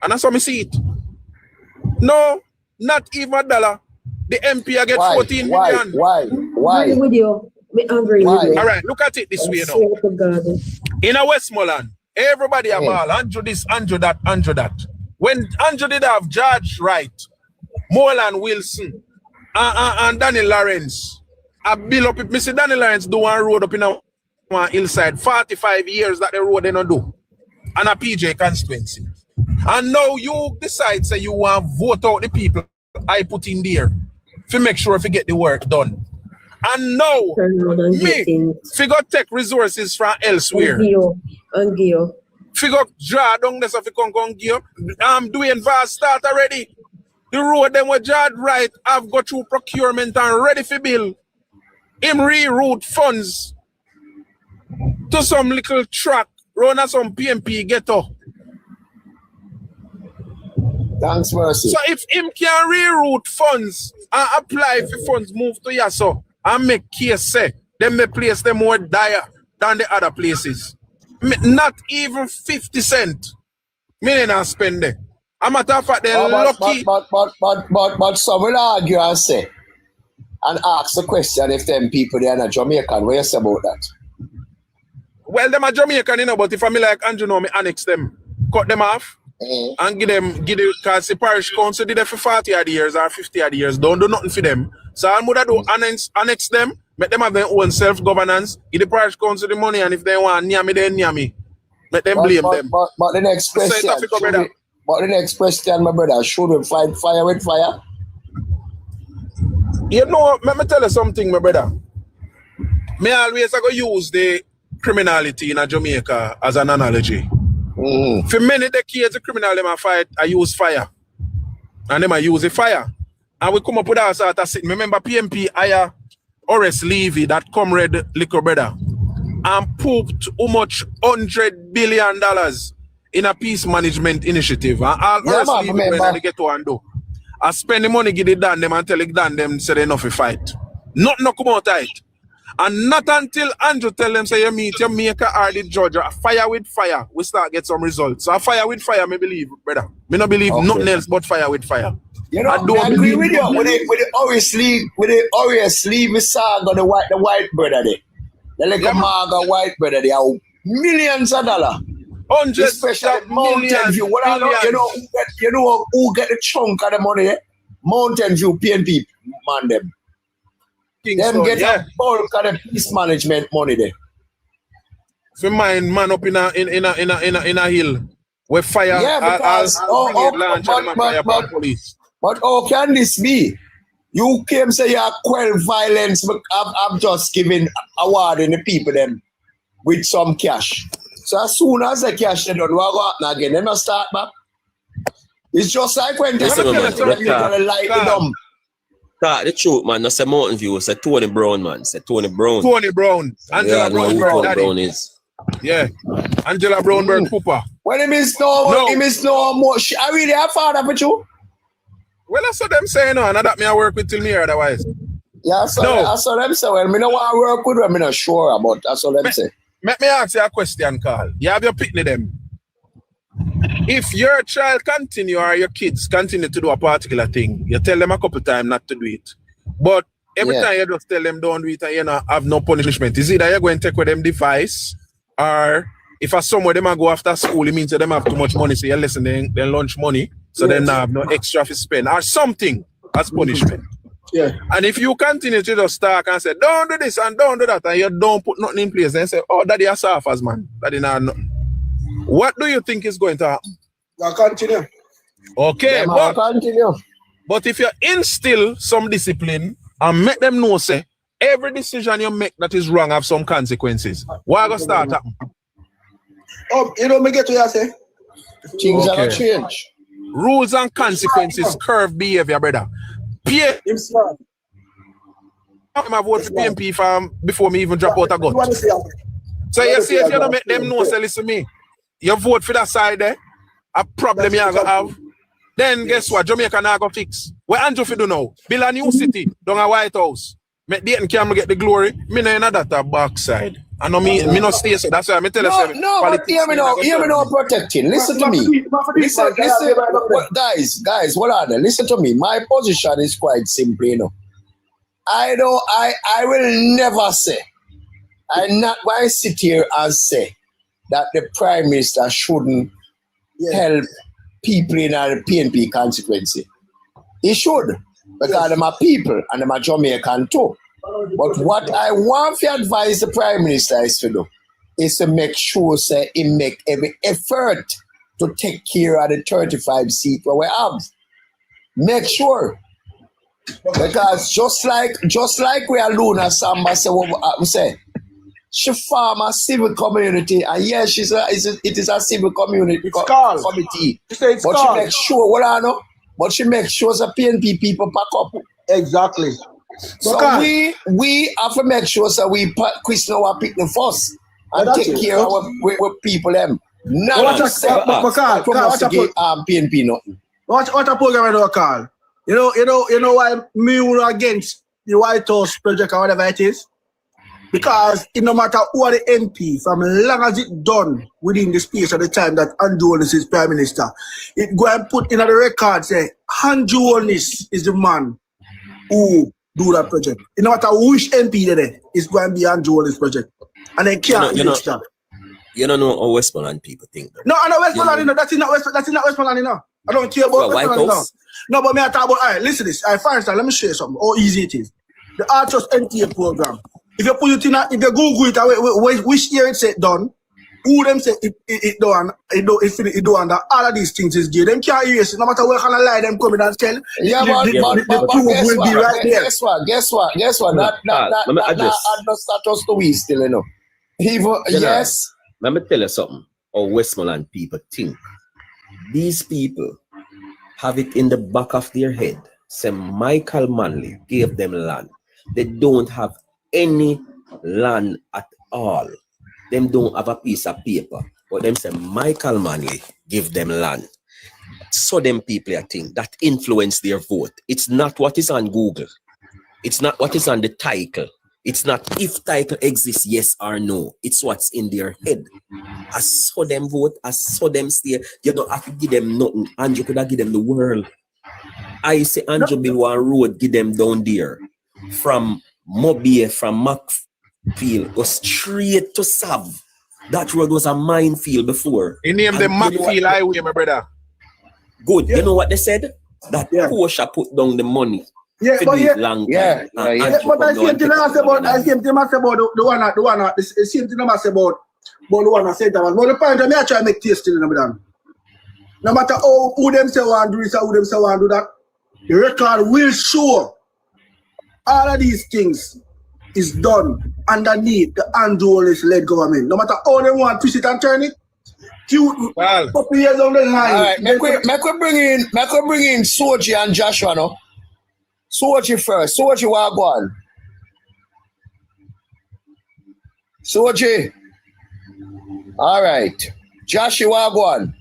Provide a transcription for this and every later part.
And that's how me see it. No, not even $1. The MP I get 14 million. Why? I'm with you. I'm angry with you. All right, look at it this way now. In a Westmoreland, everybody about Andrew this, Andrew that, Andrew that. When Andrew did have George Wright, Moreland Wilson, and Danny Lawrence, I build up it. Mr. Danny Lawrence do one road up in a hillside, 45 years that the road they don't do. And a PJ constituency. And now you decide, say you want to vote out the people I put in there to make sure if you get the work done. And now, me, figure take resources from elsewhere. Figure draw down this if you can give. I'm doing vast start already. The road them with George Wright have got through procurement and ready for bill. Him reroute funds to some little track, run at some PMP ghetto. Thanks, Mercy. So if him can reroute funds and apply for funds move to Yaso and make case say, then may place them more dire than the other places. Not even 50 cents. Me not spend it. A matter of fact, they're lucky. But some will argue and say, and ask the question if them people they are not Jamaican. What you say about that? Well, them are Jamaican, you know, but if I me like Andrew, no, me annex them, cut them off, and give them, because the parish council did it for 40 odd years or 50 odd years, don't do nothing for them. So I'm gonna do annex them, make them have their own self-governance, give the parish council the money, and if they want near me, then near me. Let them blame them. But the next question, but the next question, my brother, should we fight fire with fire? You know, let me tell you something, my brother. Me always I go use the criminality in Jamaica as an analogy. For many decades, the criminal them fight, I use fire. And them I use the fire. And we come up with our sort of thing. Remember PMP hire Horace Levy, that comrade liquor brother, and pooped how much $100 billion in a peace management initiative. And all Horace Levy when they get to and do. I spend the money, get it done them and tell it done them say they enough to fight. Not no come out tight. And not until Andrew tell them say you meet your maker or the judge, fire with fire, we start get some results. So fire with fire, me believe, brother. Me not believe nothing else but fire with fire. You know, I agree with you. With the Horace Levy saga, the white brother there. The like a maga white brother, they are millions of dollars. Hundreds, especially Mountain View. What I know, you know who get the chunk of the money? Eh? Mountain View PNP man them. Them get a bulk of the peace management money there. For mine man up in a hill where fire because but how can this be? You came say you quell violence, but I'm just giving award in the people them with some cash. So as soon as the cash they don't go up again, they must start back. It's just like when they light it up. The truth, man, that's a Mountain View. It's a Tony Brown, man. It's a Tony Brown. Tony Brown. Angela Brown is. Yeah. Angela Brownberg Cooper. Well, he means no much. I really have father for you. Well, I saw them saying no, and that me I work with till me otherwise. Yeah, I saw them say, well, me no want to work with them, I'm not sure about that's all them say. Let me ask you a question, Carl. You have your picnic them. If your child continue or your kids continue to do a particular thing, you tell them a couple times not to do it. But every time you just tell them don't do it and you know have no punishment. Is either you're going to take with them device or if a somewhere them go after school, it means that them have too much money, so you listen then lunch money, so then have no extra to spend or something as punishment. Yeah. And if you continue to just talk and say, don't do this and don't do that, and you don't put nothing in place, then say, oh, daddy has suffers, man. Daddy not nothing. What do you think is going to happen? I'll continue. Okay, but if you instill some discipline and make them know, say, every decision you make that is wrong have some consequences, why go start happening? Oh, you know me get to you say? Things are going to change. Rules and consequences curve behavior, brother. I'm vote for PMP before me even drop out a gun. So you see, if you don't make them know, say, listen to me, you vote for that side there, a problem you're going to have, then guess what? Jamaica not going to fix. What Andrew for do now? Build a new city, down a White House. Make Dayton camera get the glory. Me know that backside. I know me not stay so. That's why I tell you. No, but hear me now, protecting. Listen to me. Listen, guys, hold on. Listen to me. My position is quite simple, you know. I will never say, I'm not going to sit here and say that the Prime Minister shouldn't help people in the PNP constituency. He should, because them are people and them are Jamaican too. But what I want to advise the Prime Minister is to do is to make sure say he make every effort to take care of the 35 seats where we have. Make sure. Because just like we are Luna Samba say she form a civil community, and yes, it is a civil community committee. But she makes sure but she makes sure the PNP people pack up. Exactly. So we have to make sure that we question our people first and take care of our people them. Not to say PNP nothing. What a program I do, Carl? You know why me were against the White House project or whatever it is? Because it no matter who are the MP, from long as it done within the space of the time that Andrew Holness is Prime Minister, it go and put in the record say Andrew Holness is the man who do that project. It no matter which MP there is going to be Andrew Holness project. And they can't that. You don't know how Westmoreland people think. No, I know Westmoreland, that's not Westmoreland, you know. I don't care about Westmoreland, no. No, but me I talk about, all right, listen to this. All right, for instance, let me show you something, how easy it is. The Archers NTA program. If you put it in, if you Google it, which year it's done, who them say it done, it done, that all of these things is good. Them can't erase it, no matter what kind of lie them coming and tell. Yeah, but guess what? That no status to we still, you know. Yes. Let me tell you something. How Westmoreland people think. These people have it in the back of their head. Say Michael Manley gave them land. They don't have any land at all. Them don't have a piece of paper. But them say Michael Manley give them land. So them people I think that influence their vote. It's not what is on Google. It's not what is on the title. It's not if title exists, yes or no. It's what's in their head. I saw them vote, I saw them stay. You don't have to give them nothing. Andrew could have given them the world. I say Andrew build one road, give them down there. From Mobile, from Macfield, go straight to Sav. That road was a minefield before. He named the Macfield Highway, my brother. Good. You know what they said? That Porsche put down the money. Yeah, but but I same thing I say about the one the same thing I say about the one I said that was. But the point I try to make taste still no matter who them say want to do this or who them say want to do that, the record will show all of these things is done underneath the Andrew Holness led government. No matter how they want to twist it and turn it, couple years on the line. All right, make we bring in Soji and Joshua no. Soji first. Soji Wagwan. Soji. All right. Joshua Wagwan.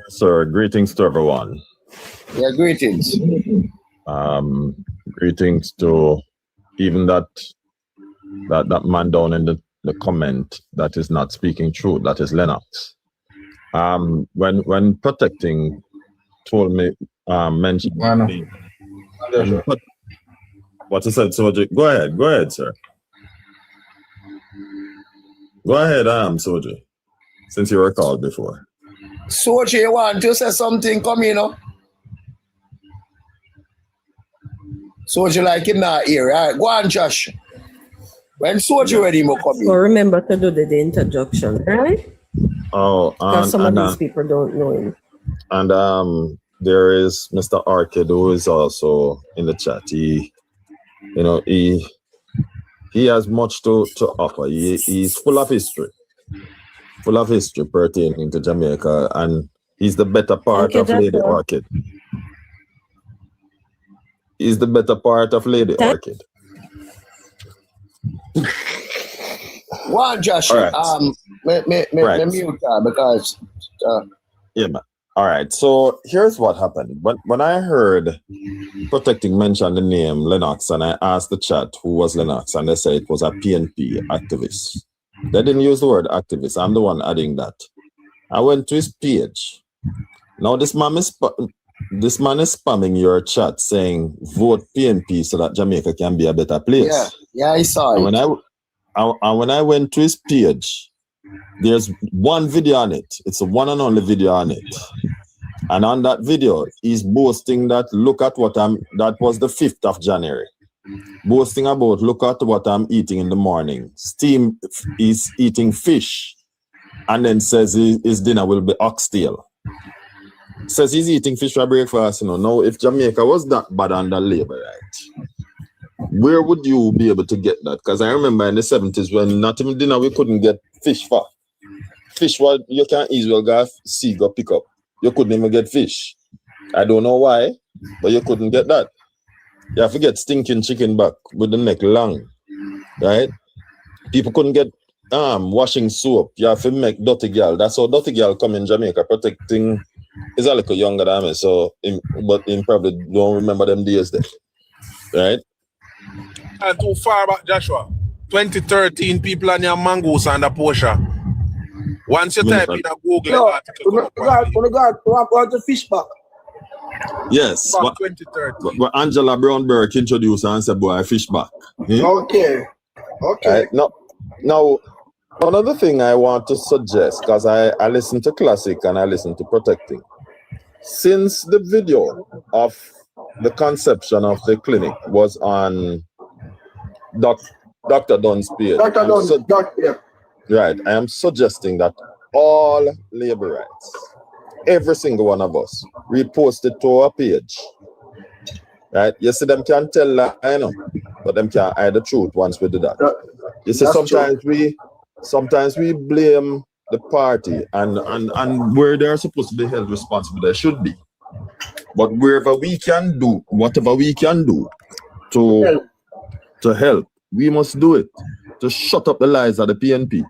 Sir, greetings to everyone. Yeah, greetings. Greetings to even that man down in the comment that is not speaking truth, that is Lennox. When protecting told me, mentioned me, what you said, Soji? Go ahead, sir. Go ahead, Soji, since you were called before. Soji, you want to say something? Come in, no? Soji like him not here, right? Go on, Josh. When Soji ready, mo come in. So remember to do the introduction, right? Oh, because some of these people don't know him. And there is Mr. Arcade who is also in the chat. He has much to offer. He's full of history pertaining to Jamaica, and he's the better part of Lady Orchid. He's the better part of Lady Orchid. One, Josh. Right. Me mute because yeah, man. All right, so here's what happened. When I heard Protecting mention the name Lennox, and I asked the chat who was Lennox, and they said it was a PNP activist. They didn't use the word activist. I'm the one adding that. I went to his page. Now this man is spamming your chat saying vote PNP so that Jamaica can be a better place. Yeah, I saw it. And when I went to his page, there's one video on it. It's a one and only video on it. And on that video, he's boasting that that was the 5th of January. Boasting about, look at what I'm eating in the morning. He's eating fish. And then says his dinner will be oxtail. Says he's eating fish for breakfast. Now, if Jamaica was that bad under labor, right? Where would you be able to get that? Because I remember in the 70s when not even dinner we couldn't get fish for. Fish what you can't easily go pick up. You couldn't even get fish. I don't know why, but you couldn't get that. You have to get stinking chicken back with the neck long, right? People couldn't get washing soap. You have to make dirty girl. That's how dirty girl come in Jamaica. Protecting is a little younger than me, but he probably don't remember them days there, right? And too far back, Joshua. 2013, people on your mangoes and the Porsche. Once you type in a Google article, we got the fish back. Yes. Back 2013. What Angela Brownberg introduced and said, boy, fish back. Okay. Right? Now, another thing I want to suggest, because I listen to Classic and I listen to Protecting. Since the video of the conception of the clinic was on Dr. Dunn's page. Right, I am suggesting that all labor rights, every single one of us, repost it to our page. Right? You see, them can tell lie, but them can't hide the truth once we do that. You see, sometimes we blame the party and where they're supposed to be held responsible, they should be. But whatever we can do to help, we must do it to shut up the lies of the PNP.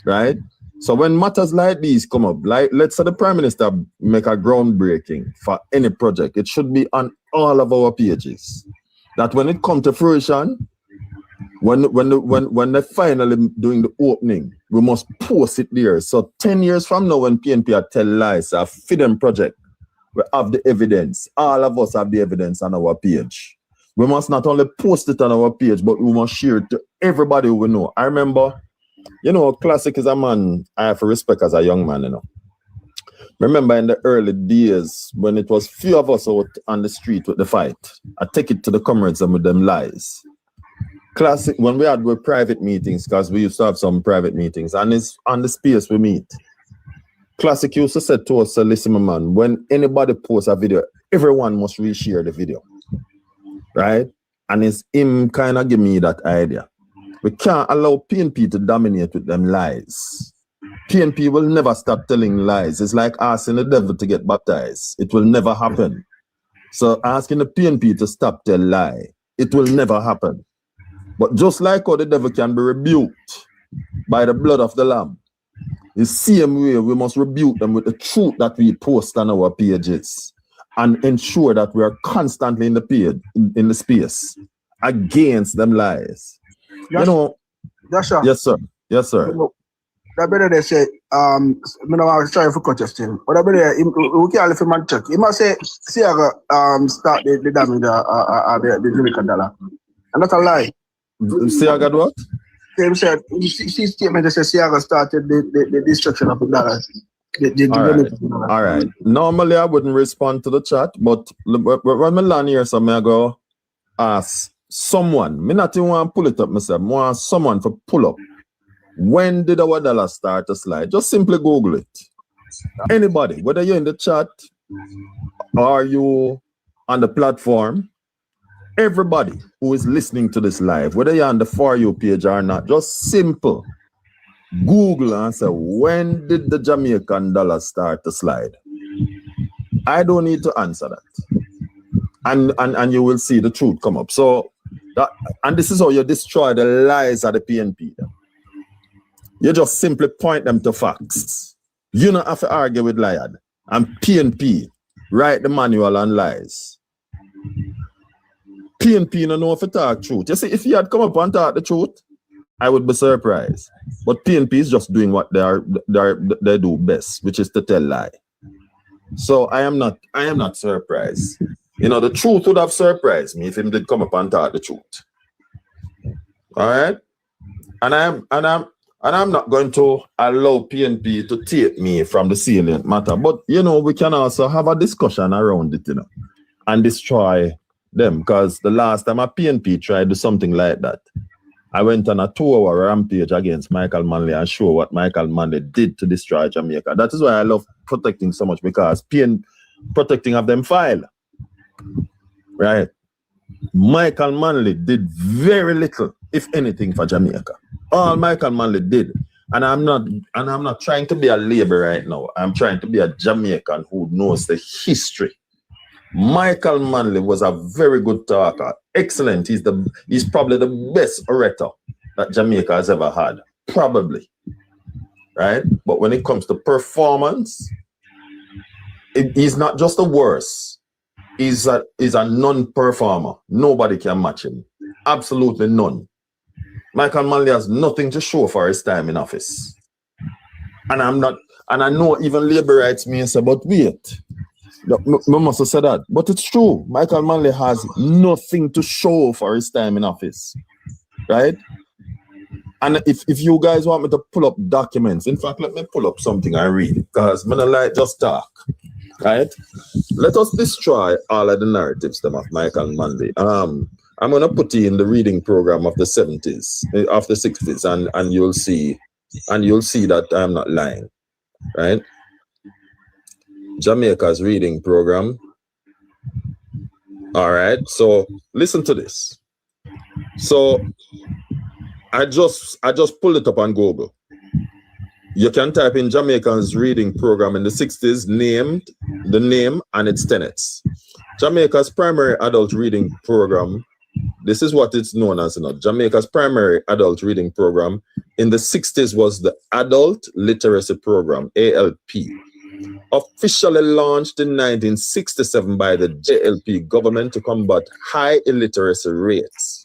Right? So when matters like these come up, like let's say the Prime Minister make a groundbreaking for any project, it should be on all of our pages. That when it comes to fruition, when they're finally doing the opening, we must post it there. So 10 years from now, when PNP are tell lies, a feeding project, we have the evidence. All of us have the evidence on our page. We must not only post it on our page, but we must share it to everybody we know. I remember, Classic is a man I have to respect as a young man, Remember in the early days when it was few of us out on the street with the fight, I take it to the comrades and with them lies. Classic, when we had private meetings, because we used to have some private meetings, and it's on the space we meet. Classic used to say to us, listen, my man, when anybody posts a video, everyone must reshare the video. Right? And it's him kind of give me that idea. We can't allow PNP to dominate with them lies. PNP will never stop telling lies. It's like asking the devil to get baptized. It will never happen. So asking the PNP to stop their lie, it will never happen. But just like how the devil can be rebuked by the blood of the Lamb, the same way we must rebuke them with the truth that we post on our pages and ensure that we are constantly in the page, in the space against them lies. Yes, sir. Yes, sir. That better they say, I'm sorry for contesting, but I better we can't let man check. He must say, Siaga start the damage the Jamaican dollar. And that's a lie. Siaga what? Same said, see statement that says Siaga started the destruction of the dollar. All right. Normally I wouldn't respond to the chat, but when I land here, so I go ask someone. Me not even want to pull it up myself. I want someone to pull up. When did our dollar start to slide? Just simply Google it. Anybody, whether you're in the chat or you on the platform, everybody who is listening to this live, whether you're on the For You page or not, just simple Google and say, when did the Jamaican dollar start to slide? I don't need to answer that. And you will see the truth come up. So, and this is how you destroy the lies of the PNP. You just simply point them to facts. You don't have to argue with liar. and PNP write the manual and lies. PNP don't know if it talk truth. You see, if he had come up and talk the truth, I would be surprised. But PNP is just doing what they do best, which is to tell lie. So I am not surprised. You know, the truth would have surprised me if him did come up and talk the truth. All right, and I'm not going to allow PNP to take me from the salient matter. But you know, we can also have a discussion around it, you know, and destroy them, because the last time a PNP tried to do something like that, I went on a 2-hour rampage against Michael Manley and show what Michael Manley did to destroy Jamaica. That is why I love protecting so much, because protecting of them file. Right? Michael Manley did very little, if anything, for Jamaica. All Michael Manley did. And I'm not trying to be a labor right now. I'm trying to be a Jamaican who knows the history. Michael Manley was a very good talker. Excellent. He's probably the best orator that Jamaica has ever had. Probably. Right? But when it comes to performance, he's not just the worst. He's a non-performer. Nobody can match him. Absolutely none. Michael Manley has nothing to show for his time in office. And I know even labor rights means about wait. I must have said that. But it's true. Michael Manley has nothing to show for his time in office. Right? And if you guys want me to pull up documents, in fact, let me pull up something and read, because I don't like just talk. Right? Let us destroy all of the narratives them of Michael Manley. I'm gonna put you in the reading program of the 70s, of the 60s, and you'll see that I'm not lying. Right? Jamaica's reading program. All right, so listen to this. So I just pulled it up on Google. You can type in Jamaica's reading program in the 60s, the name and its tenets. Jamaica's primary adult reading program. This is what it's known as. Jamaica's primary adult reading program in the 60s was the Adult Literacy Program, ALP. Officially launched in 1967 by the JLP government to combat high illiteracy rates.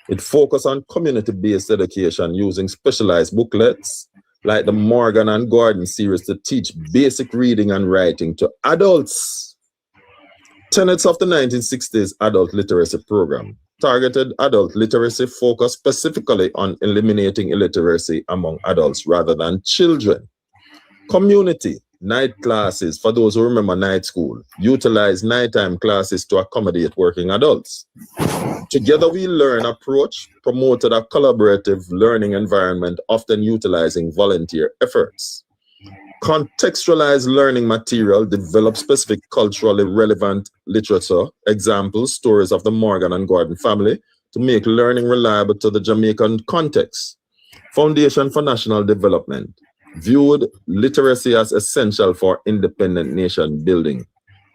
It focused on community-based education using specialized booklets like the Morgan and Gordon series to teach basic reading and writing to adults. Tenets of the 1960s adult literacy program. Targeted adult literacy focused specifically on eliminating illiteracy among adults rather than children. Community. Night classes, for those who remember night school, utilize nighttime classes to accommodate working adults. Together We Learn approach promoted a collaborative learning environment, often utilizing volunteer efforts. Contextualized learning material developed specific culturally relevant literature, examples, stories of the Morgan and Gordon family, to make learning reliable to the Jamaican context. Foundation for National Development viewed literacy as essential for independent nation building.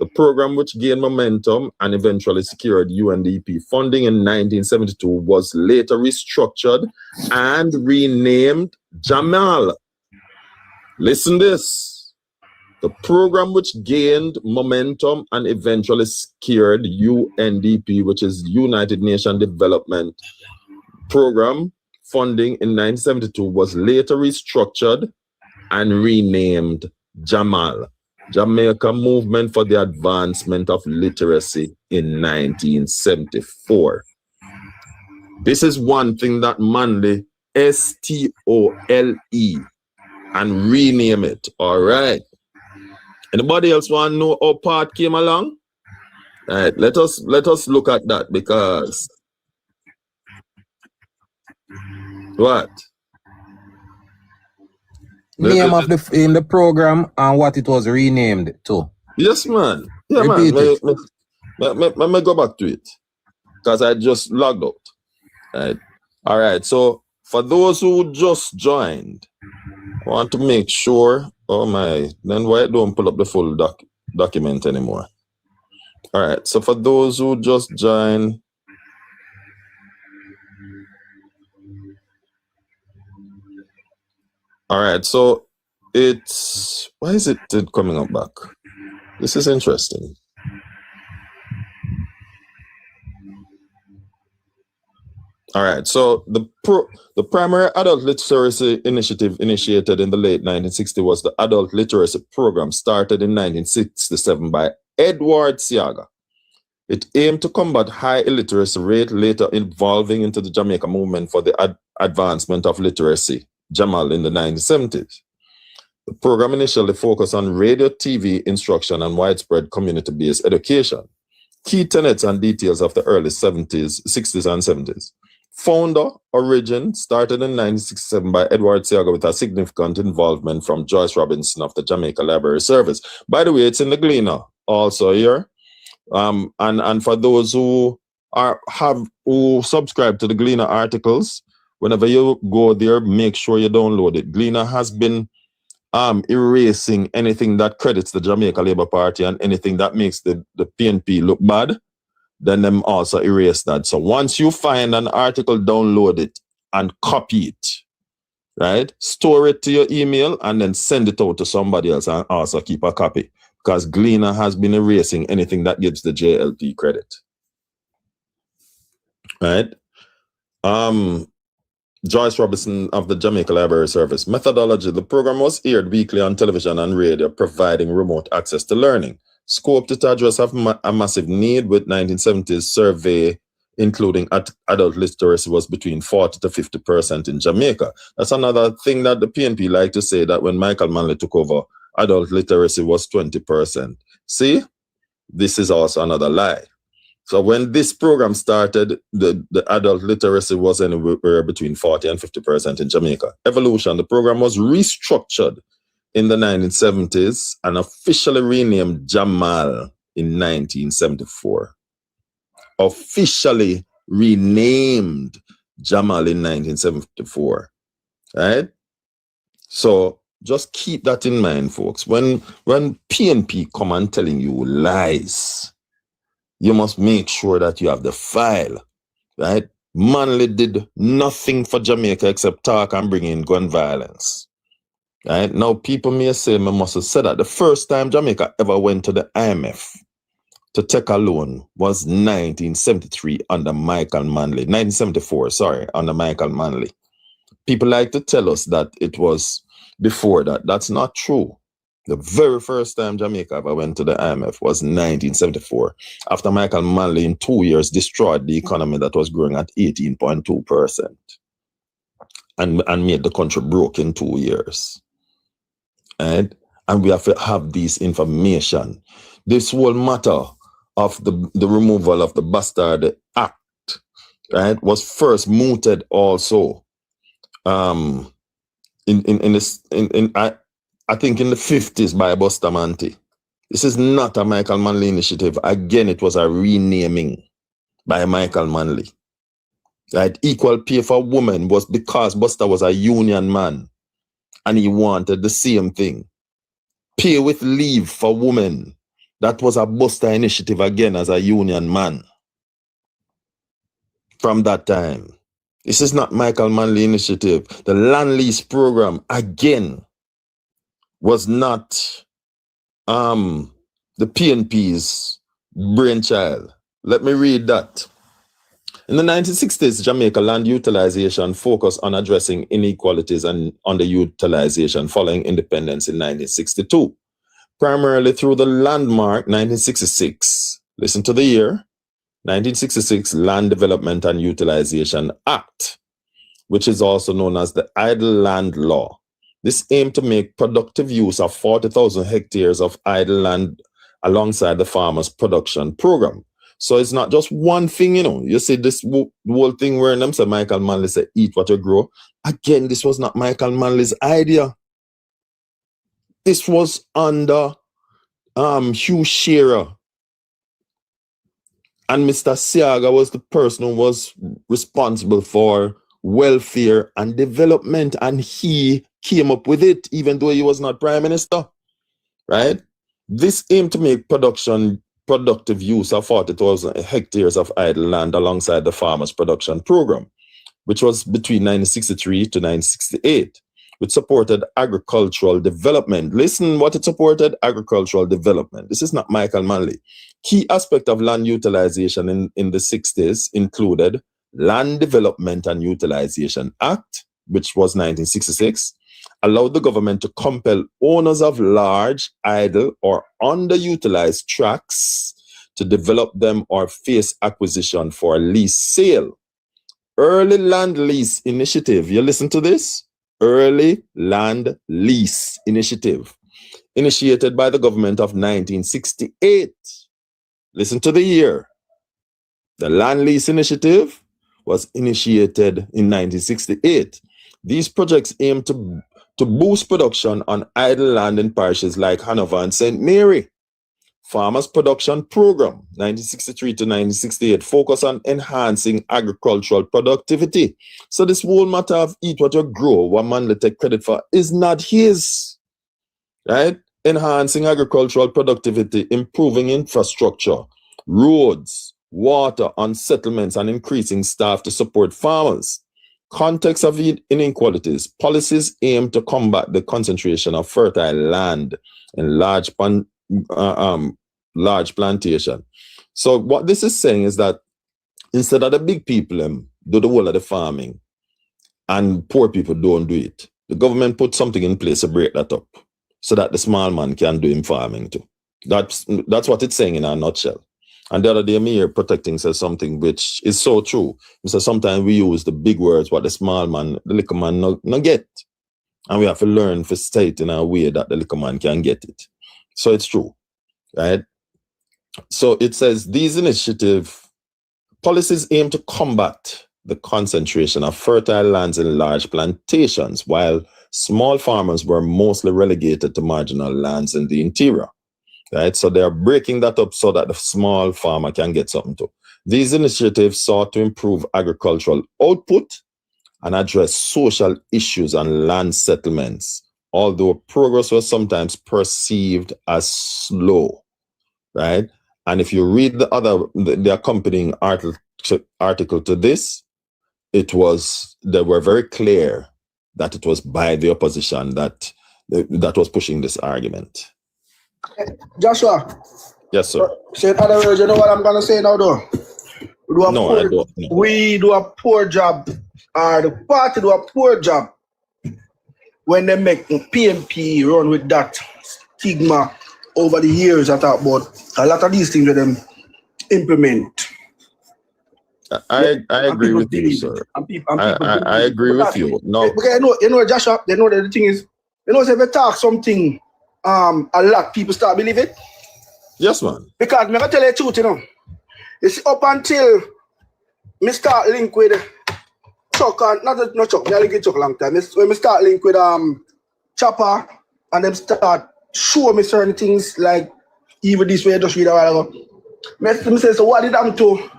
The program, which gained momentum and eventually secured UNDP funding in 1972, was later restructured and renamed Jamal. Listen this. The program, which gained momentum and eventually secured UNDP, which is United Nations Development Program funding in 1972, was later restructured and renamed Jamal, Jamaica Movement for the Advancement of Literacy, in 1974. This is one thing that Manley, STOLE, and rename it. All right. Anybody else want to know how part came along? All right, let us look at that, because what? Name of the program and what it was renamed to. Yes, man. Yeah, Repeat man. Let me go back to it, because I just logged out. All right. So for those who just joined, I want to make sure. Oh my! Then why don't pull up the full document anymore? All right. So for those who just joined. All right, so it's, why is it coming up back? This is interesting. All right, so the primary adult literacy initiative initiated in the late 1960s was the Adult Literacy Program, started in 1967 by Edward Seaga. It aimed to combat high illiteracy rate, later evolving into the Jamaica movement for the advancement of literacy, Jamal, in the 1970s. The program initially focused on radio, TV, instruction, and widespread community-based education. Key tenets and details of the early 60s and 70s. Founder, origin, started in 1967 by Edward Seaga with a significant involvement from Joyce Robinson of the Jamaica Library Service. By the way, it's in the Gleaner also here. And for those who subscribe to the Gleaner articles, whenever you go there, make sure you download it. Gleaner has been erasing anything that credits the Jamaica Labour Party and anything that makes the PNP look bad. Then them also erase that. So once you find an article, download it and copy it, right? Store it to your email and then send it out to somebody else and also keep a copy, because Gleaner has been erasing anything that gives the JLP credit, right? Joyce Robinson of the Jamaica Library Service. Methodology. The program was aired weekly on television and radio, providing remote access to learning. Scope to address a massive need, with 1970s survey, including adult literacy, was between 40 to 50% in Jamaica. That's another thing that the PNP like to say, that when Michael Manley took over, adult literacy was 20%. See, this is also another lie. So when this program started, the adult literacy was anywhere between 40 and 50% in Jamaica. Evolution. The program was restructured in the 1970s and officially renamed Jamal in 1974. Officially renamed Jamal in 1974, right? So just keep that in mind, folks. When PNP come and telling you lies, you must make sure that you have the file, right? Manley did nothing for Jamaica except talk and bring in gun violence. Right? Now, people may say, I must have said that the first time Jamaica ever went to the IMF to take a loan was 1973 under Michael Manley. 1974, sorry, under Michael Manley. People like to tell us that it was before that. That's not true. The very first time Jamaica ever went to the IMF was 1974, after Michael Manley in 2 years destroyed the economy that was growing at 18.2% and made the country broke in 2 years. And we have to have this information. This whole matter of the removal of the Bastard Act, right, was first mooted also I think in the 50s by Bustamante. This is not a Michael Manley initiative. Again, it was a renaming by Michael Manley. Right? Equal pay for women was because Buster was a union man and he wanted the same thing. Pay with leave for women. That was a Buster initiative again as a union man. From that time. This is not Michael Manley initiative. The land lease program, again, was not the PNP's brainchild. Let me read that. In the 1960s, Jamaica land utilization focused on addressing inequalities and underutilization following independence in 1962, primarily through the landmark 1966. Listen to the year. 1966 Land Development and Utilization Act, which is also known as the Idle Land Law. This aimed to make productive use of 40,000 hectares of idle land alongside the farmers' production program. So it's not just one thing, you know. You see this whole thing where them say Michael Manley said, eat what you grow. Again, this was not Michael Manley's idea. This was under Hugh Shearer. And Mr. Seaga was the person who was responsible for welfare and development, and he came up with it, even though he was not prime minister, right? This aimed to make productive use of 40,000 hectares of idle land alongside the farmers' production program, which was between 1963 to 1968. which supported agricultural development. Listen what it supported, agricultural development. This is not Michael Manley. Key aspect of land utilization in the 60s included Land Development and Utilization Act, which was 1966, allowed the government to compel owners of large, idle, or underutilized tracts to develop them or face acquisition for lease sale. Early Land Lease Initiative. You listen to this? Early Land Lease Initiative, initiated by the government of 1968. Listen to the year. The Land Lease Initiative was initiated in 1968. These projects aim to boost production on idle land in parishes like Hanover and St. Mary. Farmers Production Program, 1963 to 1968, focus on enhancing agricultural productivity. So this whole matter of eat what you grow, what man take credit for, is not his, right? Enhancing agricultural productivity, improving infrastructure, roads, water, and settlements, and increasing staff to support farmers. Context of inequalities. Policies aim to combat the concentration of fertile land in large plantation. So what this is saying is that instead of the big people do the whole of the farming and poor people don't do it, the government put something in place to break that up so that the small man can do him farming too. That's what it's saying in a nutshell. And the other day, me here protecting says something which is so true. He says sometimes we use the big words what the small man, the little man no get. And we have to learn to say it in a way that the little man can get it. So it's true, right? So it says these initiative policies aim to combat the concentration of fertile lands in large plantations, while small farmers were mostly relegated to marginal lands in the interior. Right, so they're breaking that up so that the small farmer can get something too. These initiatives sought to improve agricultural output and address social issues and land settlements, although progress was sometimes perceived as slow. Right, and if you read the accompanying article to this, they were very clear that it was by the opposition that was pushing this argument. Joshua. Yes, sir. Say in other words, you know what I'm gonna say now, though. I don't know. We do a poor job, or the party do a poor job when they make PNP run with that stigma over the years. I talk about a lot of these things that them implement. I agree with you, sir. I agree with you. No, because you know, Joshua. They know that the thing is, if they talk something. A lot people start believing it. Yes, man. Because I'm gonna tell you the truth, It's up until me start link with Chuck and not Chuck, I link with Chuck a long time. When me start link with Chopper and them start show me certain things like even this way I just read a while ago. Me say, so what did happen to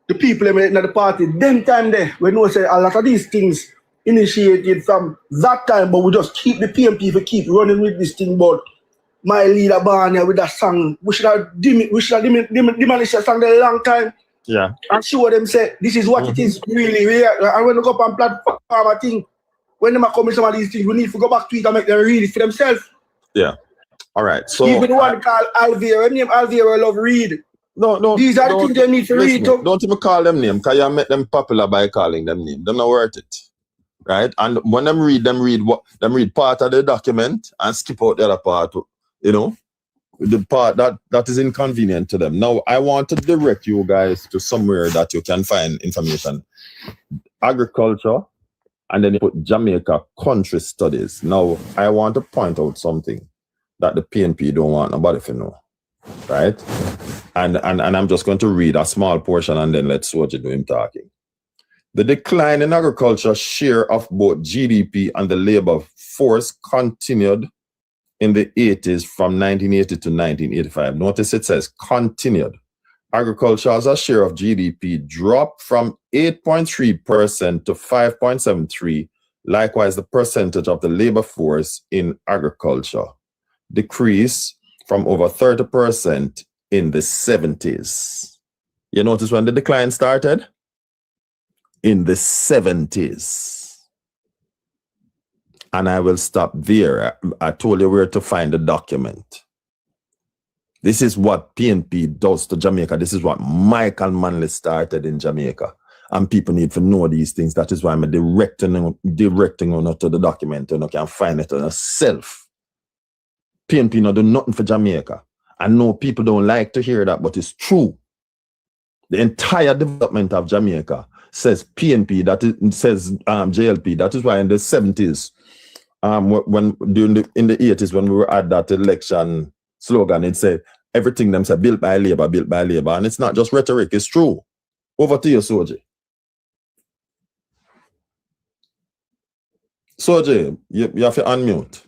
the people in the party? Them time there, we know say a lot of these things initiated from that time, but we just keep the PMP for keep running with this thing. But my leader Barney with that song, we should have demolished that song there a long time. Yeah. And show them say this is what it is really. And when we go up on platform, I think when they come with some of these things, we need to go back to it and make them read it for themselves. Yeah. All right. So even one called Alvira, name Alvira love read. No. These are the things they need to read too. Don't even call them name, because you make them popular by calling them name. They're not worth it. Right? And when them read part of the document and skip out the other part, the part that is inconvenient to them. Now, I want to direct you guys to somewhere that you can find information. Agriculture, and then you put Jamaica country studies. Now, I want to point out something that the PNP don't want nobody to know. Right? And I'm just going to read a small portion and then let's watch you do him talking. The decline in agriculture share of both GDP and the labor force continued in the 80s from 1980 to 1985. Notice it says continued. Agriculture as a share of GDP dropped from 8.3% to 5.73%. Likewise, the percentage of the labor force in agriculture decreased from over 30% in the 70s. You notice when the decline started? In the 70s. And I will stop there. I told you where to find the document. This is what PNP does to Jamaica. This is what Michael Manley started in Jamaica. And people need to know these things. That is why I'm directing on to the document, and you can find it on yourself. PNP not do nothing for Jamaica. I know people don't like to hear that, but it's true. The entire development of Jamaica says PNP, that it says JLP. That is why in the 70s, when in the 80s, when we were at that election slogan, it said everything them said built by labor, and it's not just rhetoric, it's true. Over to you, Soji. Soji, you have to unmute.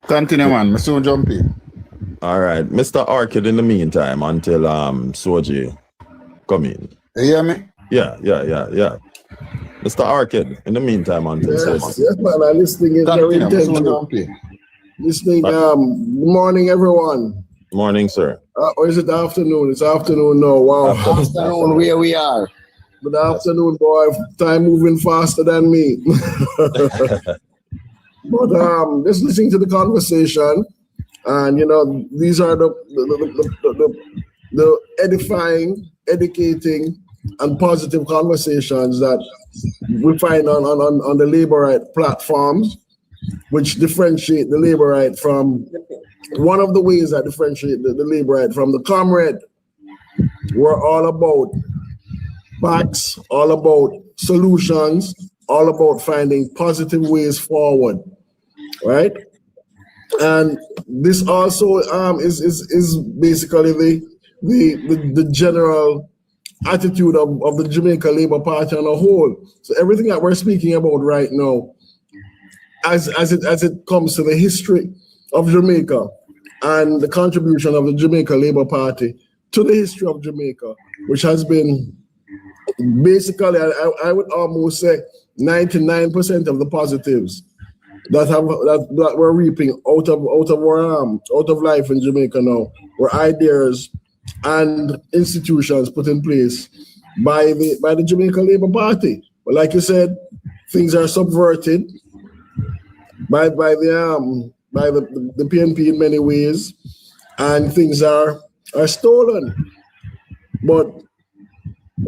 Continue, man. I soon jump in. All right, Mr. Orchid. In the meantime, until Soji come in. You hear me? Yeah. Mr. Orchid. In the meantime, until Soji. Yes, man. I'm listening. Is very Continue. I soon intentional. jump in. Listening. Good morning, everyone. Morning, sir. Or is it afternoon? It's afternoon now. Wow. Afternoon, where we are. Good afternoon, boy. Time moving faster than me. But just listening to the conversation, and these are the edifying, educating, and positive conversations that we find on the labor right platforms, which differentiate the labor right from one of the ways that differentiate the labor right from the comrade. We're all about facts, all about solutions, all about finding positive ways forward, right? And this also is basically the general attitude of the Jamaica Labour Party on a whole. So everything that we're speaking about right now, as it comes to the history of Jamaica and the contribution of the Jamaica Labour Party to the history of Jamaica, which has been basically, I would almost say 99% of the positives that we're reaping out of life in Jamaica now were ideas and institutions put in place by the Jamaica Labour Party. But like you said, things are subverted by the PNP in many ways, and things are stolen. But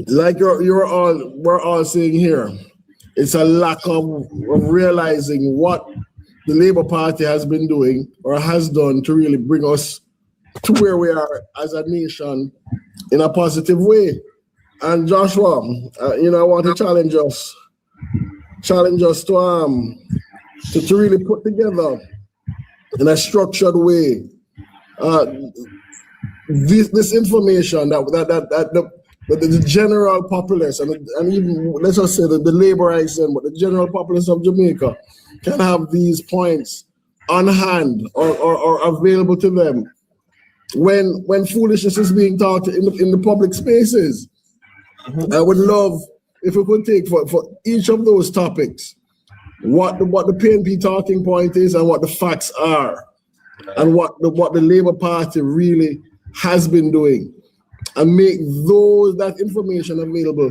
like we're all saying here, it's a lack of realizing what the Labour Party has been doing or has done to really bring us to where we are as a nation in a positive way. And Joshua, I want to challenge us to really put together in a structured way this information that the general populace and even, let's just say that the laborites but the general populace of Jamaica can have these points on hand or available to them when foolishness is being talked in the public spaces. Mm-hmm. I would love if we could take for each of those topics what the PNP talking point is and what the facts are, and what the Labour Party really has been doing, and make that information available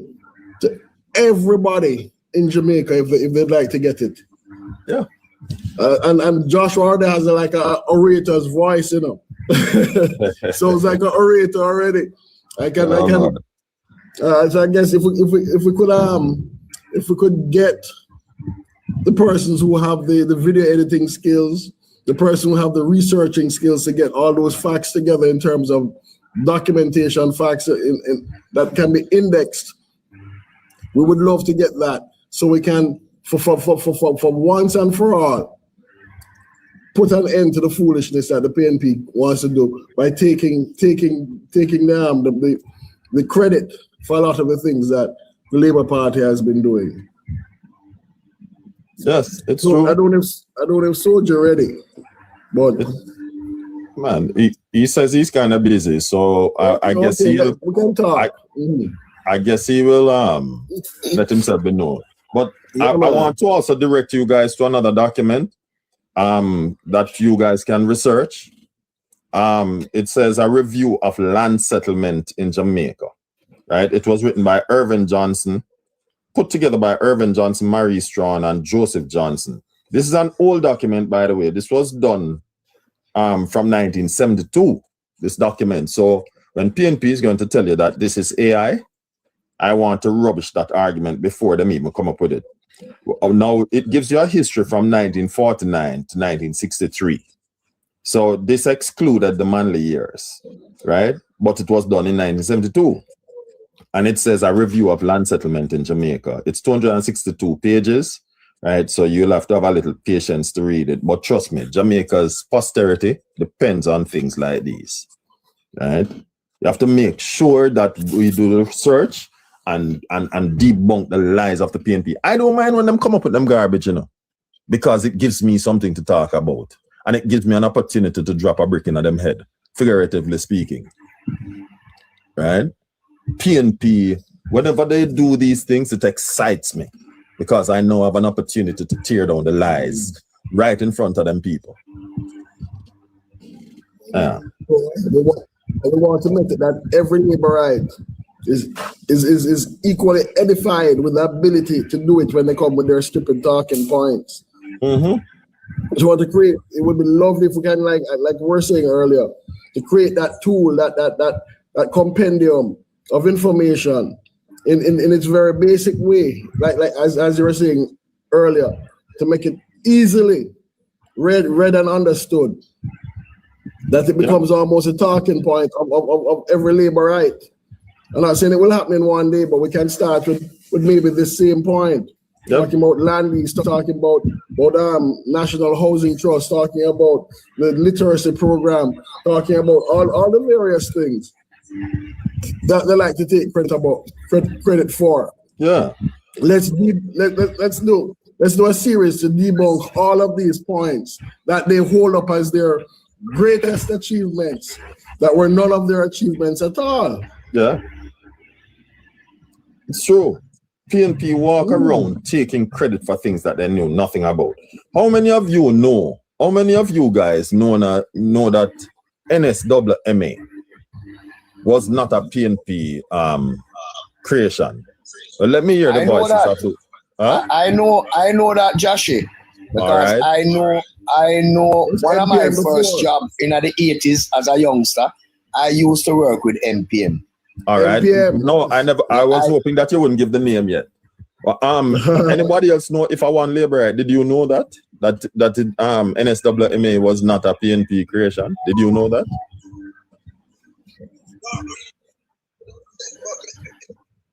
to everybody in Jamaica if they'd like to get it. Yeah. And Joshua already has like a orator's voice, Sounds like an orator already. So I guess if we could get the persons who have the video editing skills, the person who have the researching skills to get all those facts together in terms of documentation facts that can be indexed, we would love to get that so we can for once and for all put an end to the foolishness that the PNP wants to do by taking the credit for a lot of the things that the Labour Party has been doing. Yes, it's so true. I don't have Soldier ready, but man, he says he's kind of busy, so I guess we can talk. I guess he will let himself be known. But I want to also direct you guys to another document that you guys can research. It says a review of land settlement in Jamaica. right? It was written by Irvin Johnson, put together by Irvin Johnson, Marie Strawn, and Joseph Johnson. This is an old document, by the way. This was done from 1972, this document. So when PNP is going to tell you that this is AI, I want to rubbish that argument before them even come up with it. Now, it gives you a history from 1949 to 1963. So this excluded the Manley years, right? But it was done in 1972. And it says a review of land settlement in Jamaica. It's 262 pages, right? So you'll have to have a little patience to read it. But trust me, Jamaica's posterity depends on things like these, right? You have to make sure that we do the research and debunk the lies of the PNP. I don't mind when them come up with them garbage, you know, because it gives me something to talk about. And it gives me an opportunity to drop a brick in them head, figuratively speaking, right? PNP, whenever they do these things, it excites me because I know I have an opportunity to tear down the lies right in front of them people. Yeah. They want to make it that every neighborite is equally edified with the ability to do it when they come with their stupid talking points. Mm-hmm. Just want to create. It would be lovely if we can, like we were saying earlier, to create that tool, that compendium of information in its very basic way, like as you were saying earlier, to make it easily read and understood. That it becomes almost a talking point of every laborite. I'm not saying it will happen in one day, but we can start with maybe the same point. Yep. Talking about land lease, talking about National Housing Trust, talking about the literacy program, talking about all the various things that they like to take credit for. Yeah. Let's do a series to debunk all of these points that they hold up as their greatest achievements that were none of their achievements at all. Yeah. It's true. PNP walk around taking credit for things that they knew nothing about. How many of you know? How many of you guys know that NSWMA was not a PNP creation? Well, let me hear the voices of it. Huh? I know that, Joshy, because right. I know one of my first jobs in the 80s as a youngster, I used to work with MPM. All right. MPM. No, I was hoping that you wouldn't give the name yet. Anybody else know if I want labor? Did you know that NSWMA was not a PNP creation? Did you know that?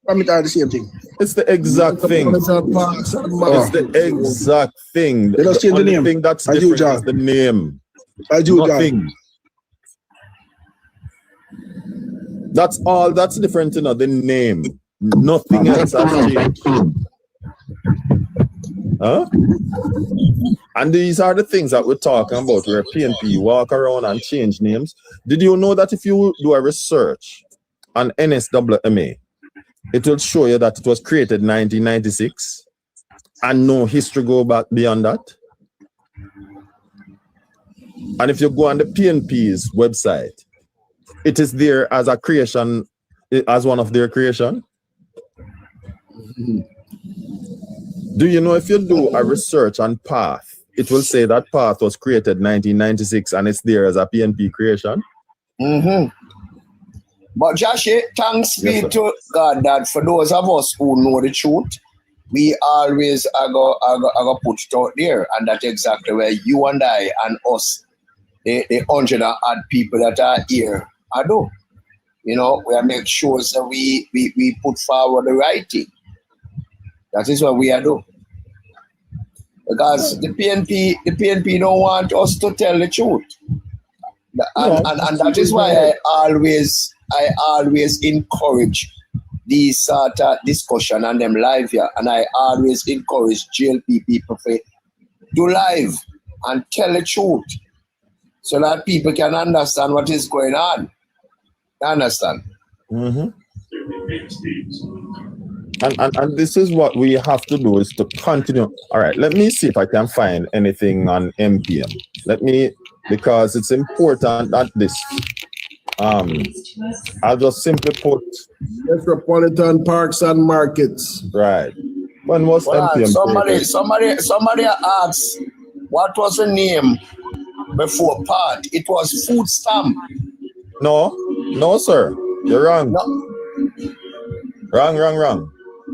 I'm the same thing. It's the exact thing. It's the exact thing. They just change the name. Thing that's different is the name. Nothing. That's all that's different, you know, the name. Nothing else has changed. Huh? And these are the things that we're talking about where PNP walk around and change names. Did you know that if you do a research on NSWMA, it will show you that it was created in 1996 and no history go back beyond that? And if you go on the PNP's website, it is there as a creation, as one of their creation. Do you know if you do a research on Path, it will say that Path was created 1996 and it's there as a PNP creation? Mm-hmm. But Joshy, thanks be to God that for those of us who know the truth, we always are go put it out there, and that's exactly where you and I and us, the 100 odd people that are here, I do. You know, we make sure that we put forward the right thing. That is what we are doing. Because the PNP don't want us to tell the truth. And that is why I always encourage these sort of discussion and them live here. And I always encourage JLP people to do live and tell the truth so that people can understand what is going on. You understand? Mm-hmm. And this is what we have to do, is to continue. All right, let me see if I can find anything on MPM. Because it's important that this I'll just simply put Metropolitan Parks and Markets. right. When was Well, MPM somebody asked what was the name before part. It was food stamp. No, sir. You're wrong. No. Wrong.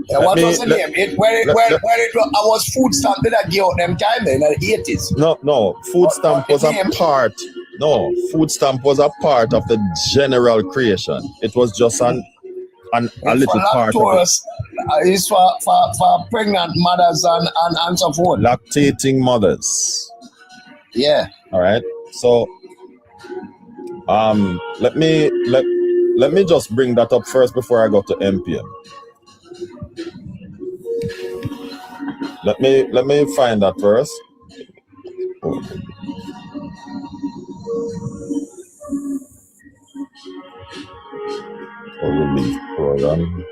Yeah, what was the name? It was food stamp did I give out them time in the 80s. No. Food stamp was a part. No, food stamp was a part of the general creation. It was just a little part of it. It's for pregnant mothers and so forth. Lactating mothers. Yeah. All right. So let me just bring that up first before I go to MPM. Let me find that first. Relief program.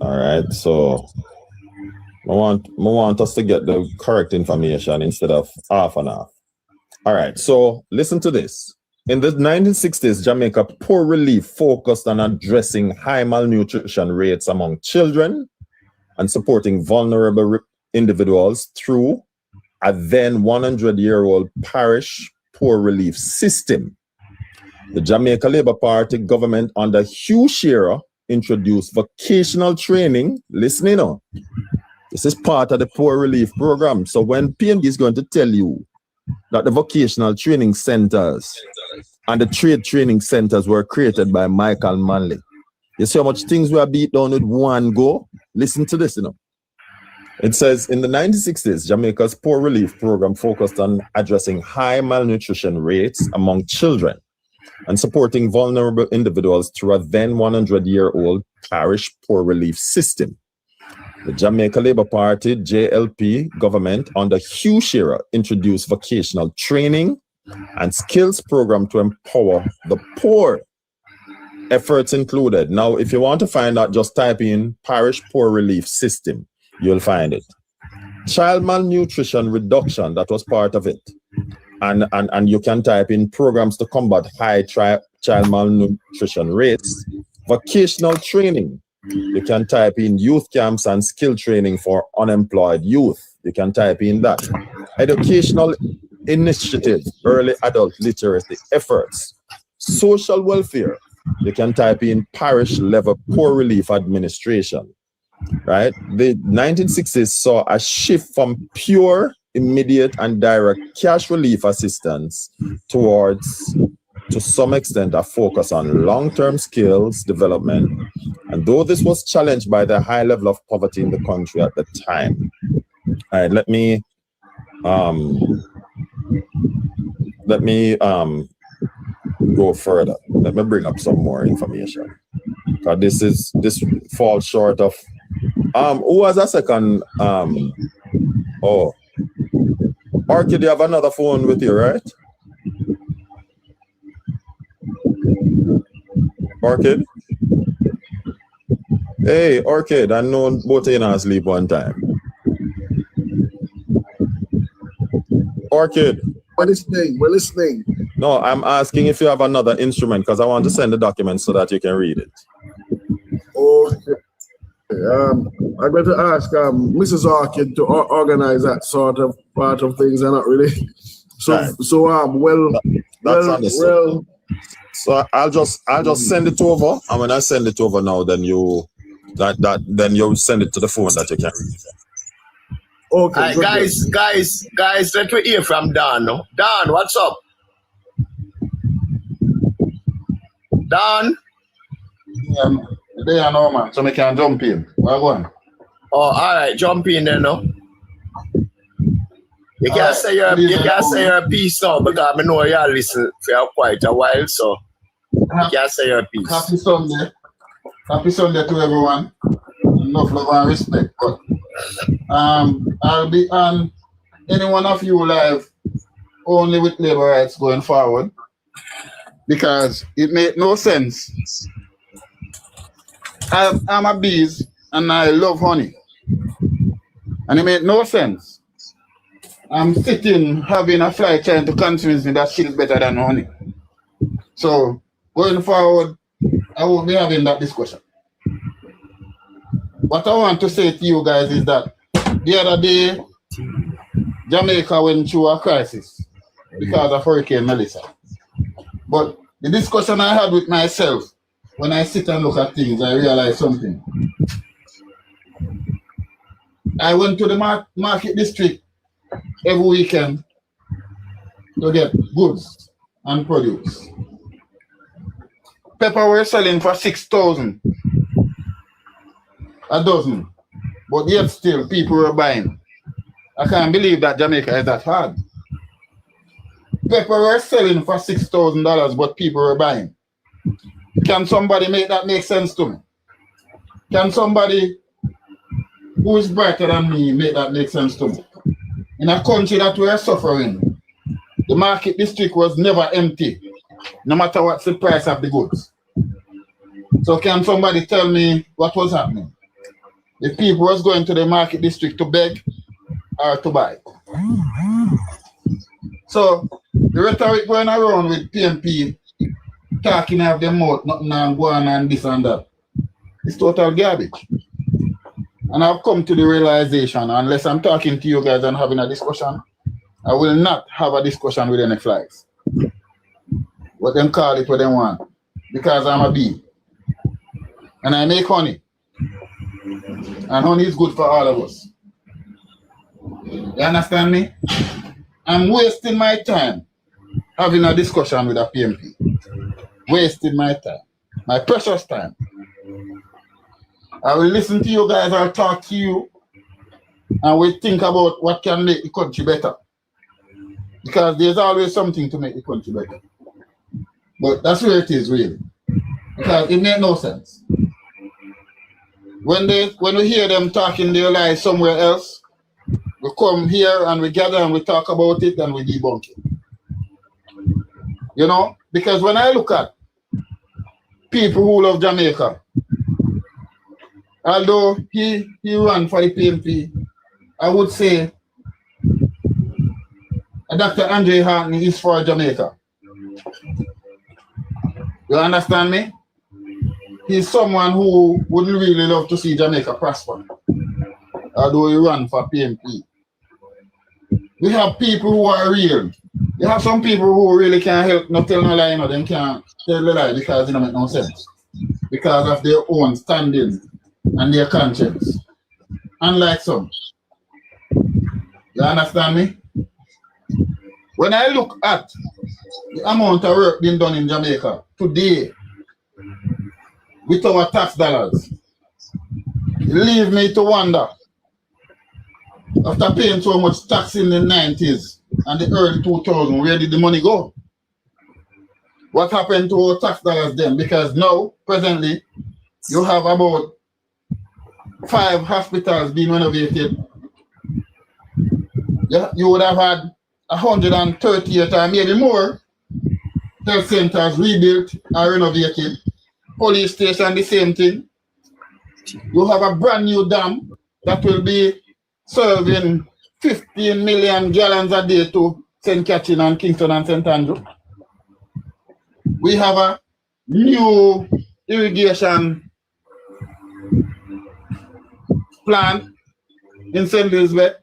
All right, so I want us to get the correct information instead of half and half. All right, so listen to this. In the 1960s, Jamaica Poor Relief focused on addressing high malnutrition rates among children and supporting vulnerable individuals through a then 100-year-old parish poor relief system. The Jamaica Labour Party government under Hugh Shearer introduced vocational training. Listening on. This is part of the poor relief program. So when PNP is going to tell you that the vocational training centers and the trade training centers were created by Michael Manley, you see how much things were beat down with one go? Listen to this, It says, in the 1960s, Jamaica's poor relief program focused on addressing high malnutrition rates among children and supporting vulnerable individuals through a then 100-year-old parish poor relief system. The Jamaica Labour Party, JLP government under Hugh Shearer introduced vocational training and skills program to empower the poor. Efforts included. Now, if you want to find out, just type in parish poor relief system. You'll find it. Child malnutrition reduction, that was part of it. And you can type in programs to combat high child malnutrition rates. Vocational training. You can type in youth camps and skill training for unemployed youth. You can type in that. Educational initiatives, early adult literacy efforts. Social welfare. You can type in parish level poor relief administration. Right? The 1960s saw a shift from pure, immediate, and direct cash relief assistance towards, to some extent, a focus on long-term skills development. And though this was challenged by the high level of poverty in the country at the time. All right, let me go further. Let me bring up some more information. Because this falls short of who was a second? Orchid, you have another phone with you, right? Orchid? Hey, Orchid, I know both of you not sleep one time. Orchid. We're listening. No, I'm asking if you have another instrument because I want to send the document so that you can read it. Okay. I'm going to ask Mrs. Orchid to organize that sort of part of things. And not really. So That's understood. So I'll just send it over, and when I send it over now, then you send it to the phone that you can read. Okay. Guys, let me hear from Dan. No? Dan, what's up? Dan? They are no man, so we can jump in. Where going? Oh, all right, jump in there, no. You can say your piece now because I know you listen for quite a while, so you can say your piece. Happy Sunday. Happy Sunday to everyone. Enough love and respect. But I'll be on any one of you live only with labor rights going forward. Because it made no sense I'm a bees and I love honey. And it made no sense. I'm sitting having a fly trying to convince me that shit better than honey. So going forward, I won't be having that discussion. What I want to say to you guys is that the other day, Jamaica went through a crisis because of Hurricane Melissa. But the discussion I had with myself, when I sit and look at things, I realize something. I went to the market district every weekend to get goods and produce. Pepper were selling for 6,000 a dozen, but yet still people were buying. I can't believe that Jamaica is that hard. Pepper were selling for $6,000, but people were buying. Can somebody make that make sense to me? Can somebody who is brighter than me make that make sense to me? In a country that we are suffering, the market district was never empty, no matter what's the price of the goods. So can somebody tell me what was happening? If people was going to the market district to beg or to buy. So the rhetoric going around with PNP talking out their mouth, nothing and go on and this and that. It's total garbage. And I've come to the realization, unless I'm talking to you guys and having a discussion, I will not have a discussion with any flies. What them call it what they want. Because I'm a bee. And I make honey. And honey is good for all of us. You understand me? I'm wasting my time having a discussion with a PMP. Wasting my time. My precious time. I will listen to you guys, I'll talk to you, and we'll think about what can make the country better. Because there's always something to make the country better. But that's where it is, really. Because it makes no sense. When we hear them talking their lies somewhere else, we come here and we gather and we talk about it and we debunk it. You know, because when I look at people who love Jamaica, although he ran for the PNP, I would say Dr. Andre Hartney is for Jamaica. You understand me? He's someone who would really love to see Jamaica prosper, although he ran for PNP. We have people who are real. You have some people who really can't help not tell no lie, you know, they can't tell the lie because it don't make no sense. Because of their own standing and their conscience. Unlike some. You understand me? When I look at the amount of work being done in Jamaica today with our tax dollars, it leaves me to wonder, after paying so much tax in the 90s and the early 2000s, where did the money go? What happened to our tax dollars then? Because now, presently, you have about 5 hospitals being renovated. You would have had 138 or maybe more health centers rebuilt or renovated. Police station, the same thing. You have a brand new dam that will be serving 15 million gallons a day to St. Catherine and Kingston and St. Andrew. We have a new irrigation plant in St. Elizabeth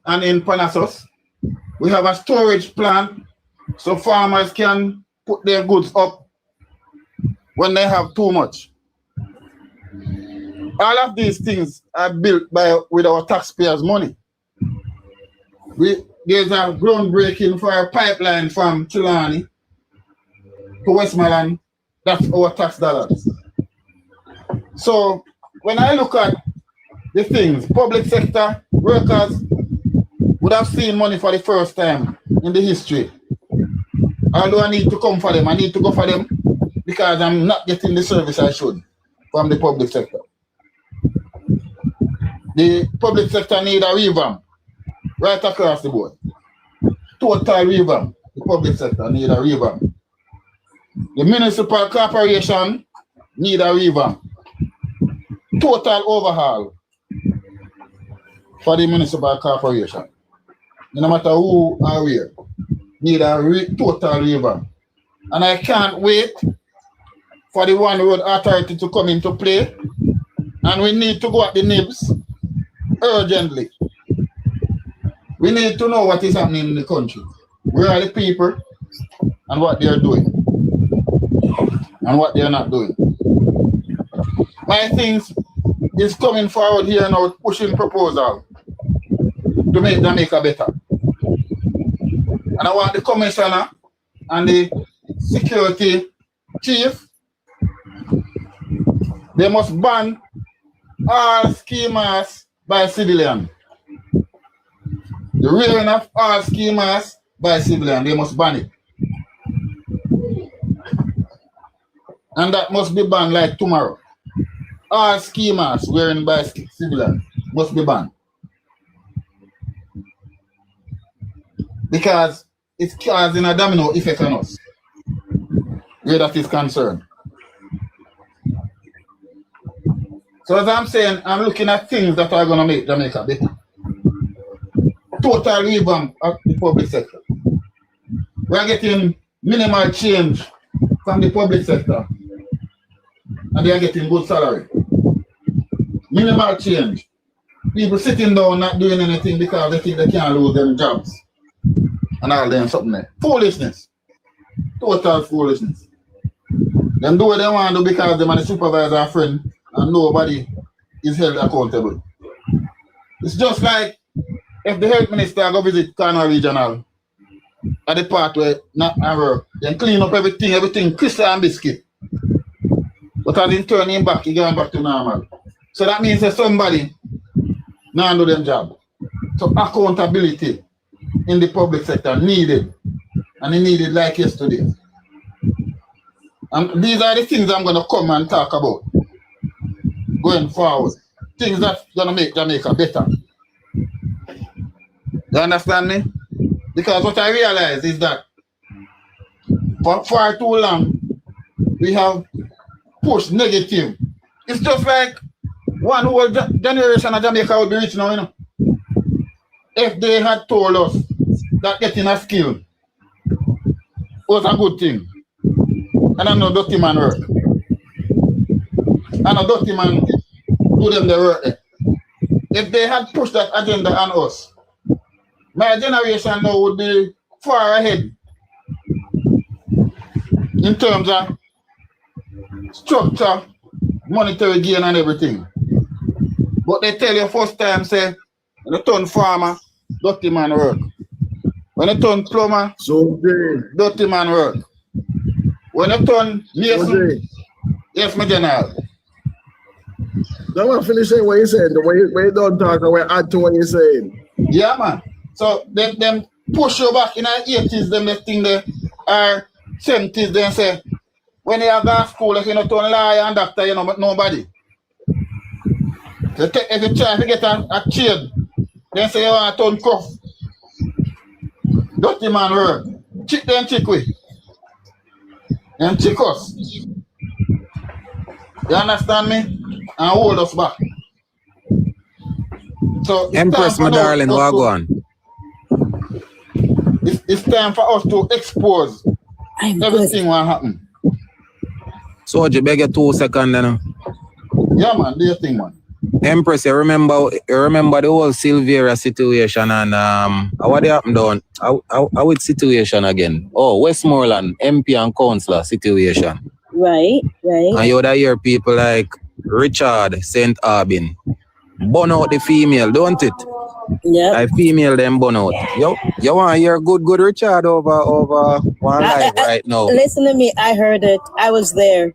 and in Panassos. We have a storage plant so farmers can put their goods up when they have too much. All of these things are built with our taxpayers' money. There's a groundbreaking for a pipeline from Chilani to Westmoreland. That's our tax dollars. So when I look at the things, public sector workers would have seen money for the first time in the history. Although I need to come for them, I need to go for them because I'm not getting the service I should from the public sector. The public sector need a revamp right across the board. Total revamp. The public sector need a revamp. The municipal corporation need a revamp. total overhaul for the municipal corporation. No matter who or where, need a total revamp. And I can't wait for the One Road Authority to come into play. And we need to go at the nibs urgently. We need to know what is happening in the country. Where are the people and what they are doing and what they are not doing. My things is coming forward here now, pushing proposal to make Jamaica better. And I want the commissioner and the security chief, they must ban all schemas by civilian. The rearing of all schemas by civilian, they must ban it. And that must be banned like tomorrow. All schemas wearing by civilian must be banned. Because it's causing a domino effect on us, where that is concerned. So as I'm saying, I'm looking at things that are going to make Jamaica better. Total revamp of the public sector. We're getting minimal change from the public sector, and they are getting good salary. Minimal change. People sitting down not doing anything because they think they can't lose their jobs. And all them something there. Foolishness. Total foolishness. Them do what they want to do because them and the supervisor friend and nobody is held accountable. It's just like if the health minister go visit Cornwall Regional at the part where not work, then clean up everything crystal and biscuit. But as he turn him back, he going back to normal. So that means that somebody not do them job. So accountability in the public sector needed, and it needed like yesterday. And these are the things I'm going to come and talk about going forward. Things that's going to make Jamaica better. You understand me? Because what I realize is that for far too long, we have pushed negative. It's just like one whole generation of Jamaica would be rich now, you know. If they had told us that getting a skill was a good thing, and I'm no dirty man work, and a dirty man do them the work there. If they had pushed that agenda on us, my generation now would be far ahead in terms of structure, monetary gain and everything. But they tell you first time, say, when you turn farmer, dirty man work. When you turn plumber, dirty man work. When you turn mason, yes, my general. Don't want to finish saying what you said. The way you don't talk, the way add to what you're saying. Yeah, man. So them push you back in the 80s, them the thing there, or 70s, then say, when you have gone to school, if you not turn lawyer and doctor, you know, but nobody. So if you try to get a trade, then say you want to turn cuff. Dirty man work. Chick them chick we. Them chick us. You understand me? And hold us back. So Empress, my darling, what go on? It's time for us to expose everything what happen. So you beg you 2 seconds then. Yeah, man, do your thing, man. Empress, you remember the whole Silveria situation and what happened down? How with situation again? Oh, Westmoreland, MP and councillor situation. Right. And you would hear people like Richard St. Albin burn out the female, don't it? Yeah. Like female them burn out. You want to hear good Richard over one live right now. Listen to me, I heard it. I was there.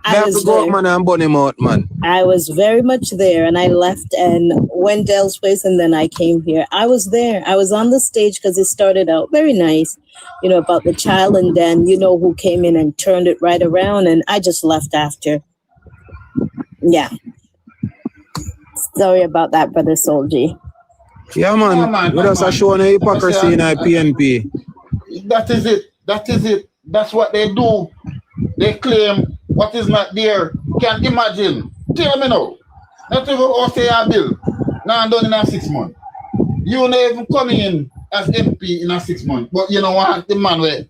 I have to go up, man, and burn him out, man. I was very much there, and I left and went Dell's place, and then I came here. I was there. I was on the stage because it started out very nice, you know, about the child, and then you know who came in and turned it right around, and I just left after. Yeah. Sorry about that, Brother Solji. Yeah, man. With us are showing hypocrisy in our PNP. That is it. That's what they do. They claim what is not there. Can't imagine Tell me now. Not even all say a bill. Now done in a 6 months. You never even come in as MP in a 6 months. But you know what? The man will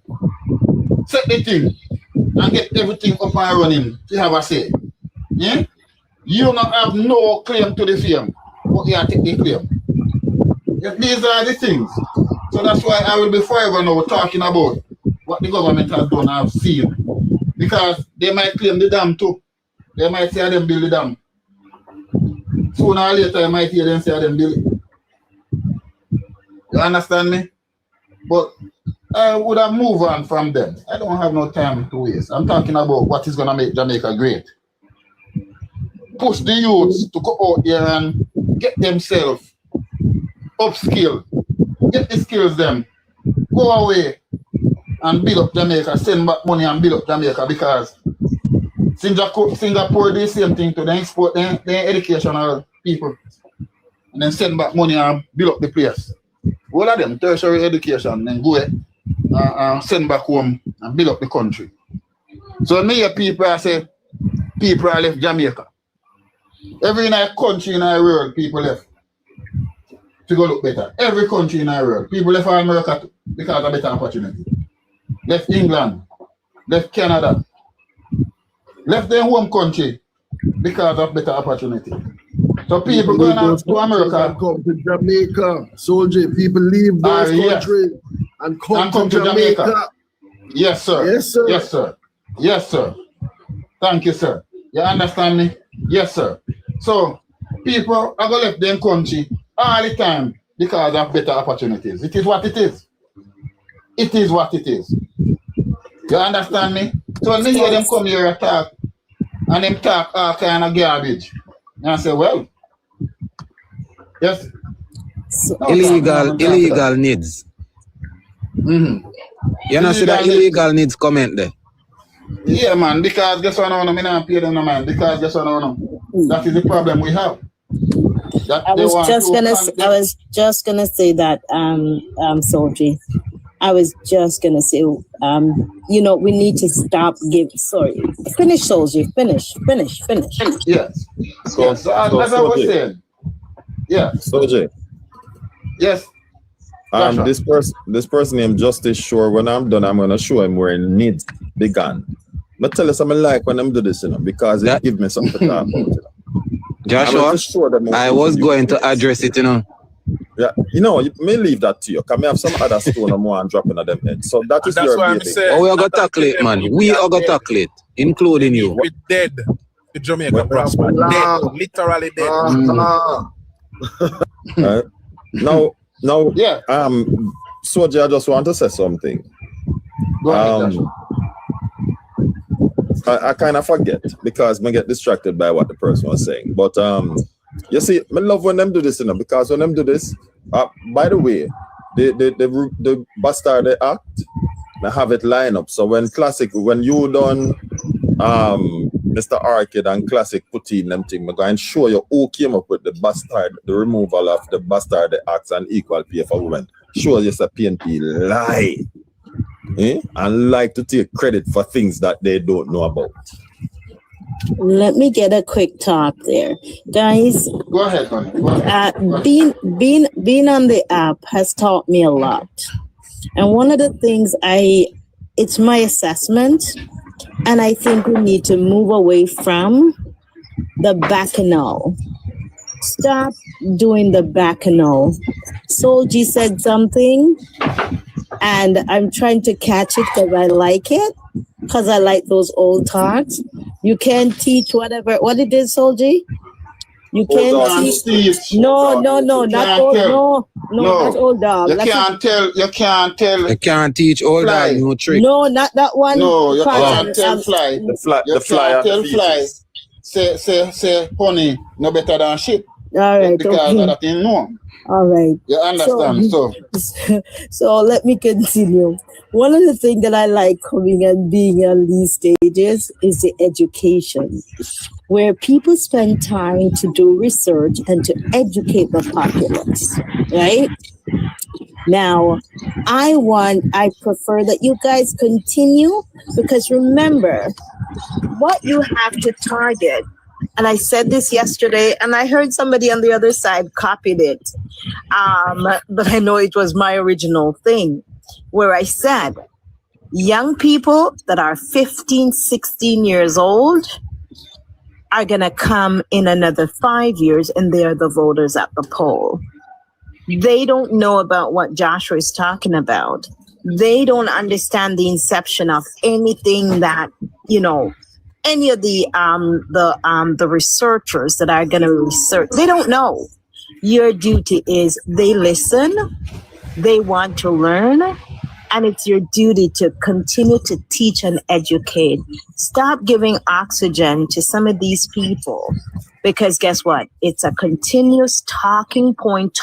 set the thing and get everything up and running to have a say. Yeah? You not have no claim to the fame, but you take the claim. Yes, these are the things. So that's why I will be forever now talking about what the government has done and have seen. Because they might claim the dam too. They might say them build the dam. Sooner or later, I might hear them say them build it. You understand me? But I would have moved on from them. I don't have no time to waste. I'm talking about what is going to make Jamaica great. Push the youths to go out there and get themselves upskill. Get the skills them. Go away and build up Jamaica. Send back money and build up Jamaica because Singapore do the same thing to them export their educational people. And then send back money and build up the place. All of them tertiary education, then go send back home and build up the country. So when me hear people I say people are left Jamaica. Every country in our world people left to go look better. Every country in our world. People left America because of better opportunity. Left England, left Canada, left their home country because of better opportunity. So people going out to America. Come to Jamaica. Soldier, people leave those countries and come to Jamaica. Yes, sir. Yes, sir. Yes, sir. Yes, sir. Thank you, sir. You understand me? Yes, sir. So people are going to left their country all the time because of better opportunities. It is what it is. It is what it is. You understand me? So when me hear them come here and talk, and them talk all kind of garbage, and I say, well, yes. Illegal needs. Mm-hmm. You know, see that illegal needs comment there. Yeah, man, because guess what I know, me not pay them no man. Because guess what I know, that is the problem we have. I was just gonna say that, Soldier. I was just gonna say, you know, we need to stop finish, Soldier, finish. Yes. So as I was saying, yeah. Soldier. Yes. This person named Justice Shore. When I'm done, I'm gonna show him where it needs began. But tell us something like when I'm do this, you know, because it give me something to talk about. You know. Joshua, I was going to address it, you know. Yeah, you know, you may leave that to you. Can we have some other stone or more and dropping at them head? So that is your baby. Oh, we are gonna tackle it, man. We are gonna tackle it, including you. We're dead. The Jamaica prosper. Dead. Literally dead. Now, yeah. Soja, I just want to say something. Go ahead, I kind of forget because I get distracted by what the person was saying. But you see, I love when them do this, you know, because when them do this, by the way, the bastard they act, they have it line up. So when you done Mr. Arcade and Classic put in them thing, I'm going to show you who came up with the removal of the bastard acts and equal pay for women. Show you a PNP lie. And like to take credit for things that they don't know about. Let me get a quick talk there, guys. Go ahead, honey. Go ahead. Being on the app has taught me a lot, and one of the things it's my assessment, and I think we need to move away from the bacchanal. Stop doing the bacchanal. Solji said something, and I'm trying to catch it because I like it, because I like those old talks. You can't teach whatever. What it is, Solji? You can't teach. No, not old. No, not old dog. You can't tell. You can't teach old dog no trick. No, not that one. No, you can't tell fly. The fly. Tell fly. Say, honey, no better than shit. All right. Because okay. that ain't no. All right. You understand? So let me continue. One of the things that I like coming and being on these stages is the education, where people spend time to do research and to educate the populace, right? Now, I prefer that you guys continue, because remember, what you have to target and I said this yesterday, and I heard somebody on the other side copied it. But I know it was my original thing, where I said, young people that are 15, 16 years old are going to come in another 5 years, and they're the voters at the poll. They don't know about what Joshua is talking about. They don't understand the inception of anything that, any of the researchers that are going to research. They don't know. Your duty is they listen, they want to learn, and it's your duty to continue to teach and educate. Stop giving oxygen to some of these people, because guess what? It's a continuous talking point.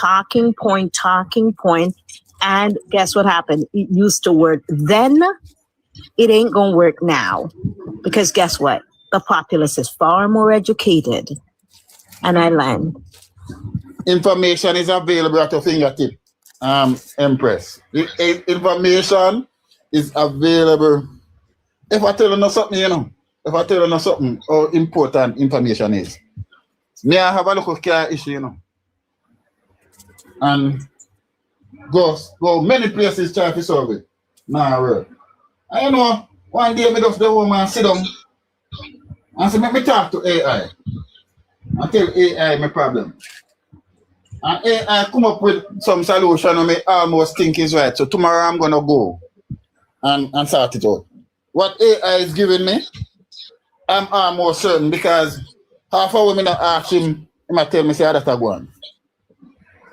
And guess what happened? It used to work then. It ain't going to work now, because guess what? The populace is far more educated. And I land. Information is available at your fingertip, Empress. The information is available. If I tell you something, how important information is. Me, I have a local care issue, and go many places try to solve it. Nah, I one day I just go home and sit down and say, let me talk to AI. I tell AI my problem. And AI come up with some solution and I almost think is right. So tomorrow I'm going to go and sort it out. What AI is giving me, I'm almost certain, because half of women ask him, he might tell me, say, that's a one.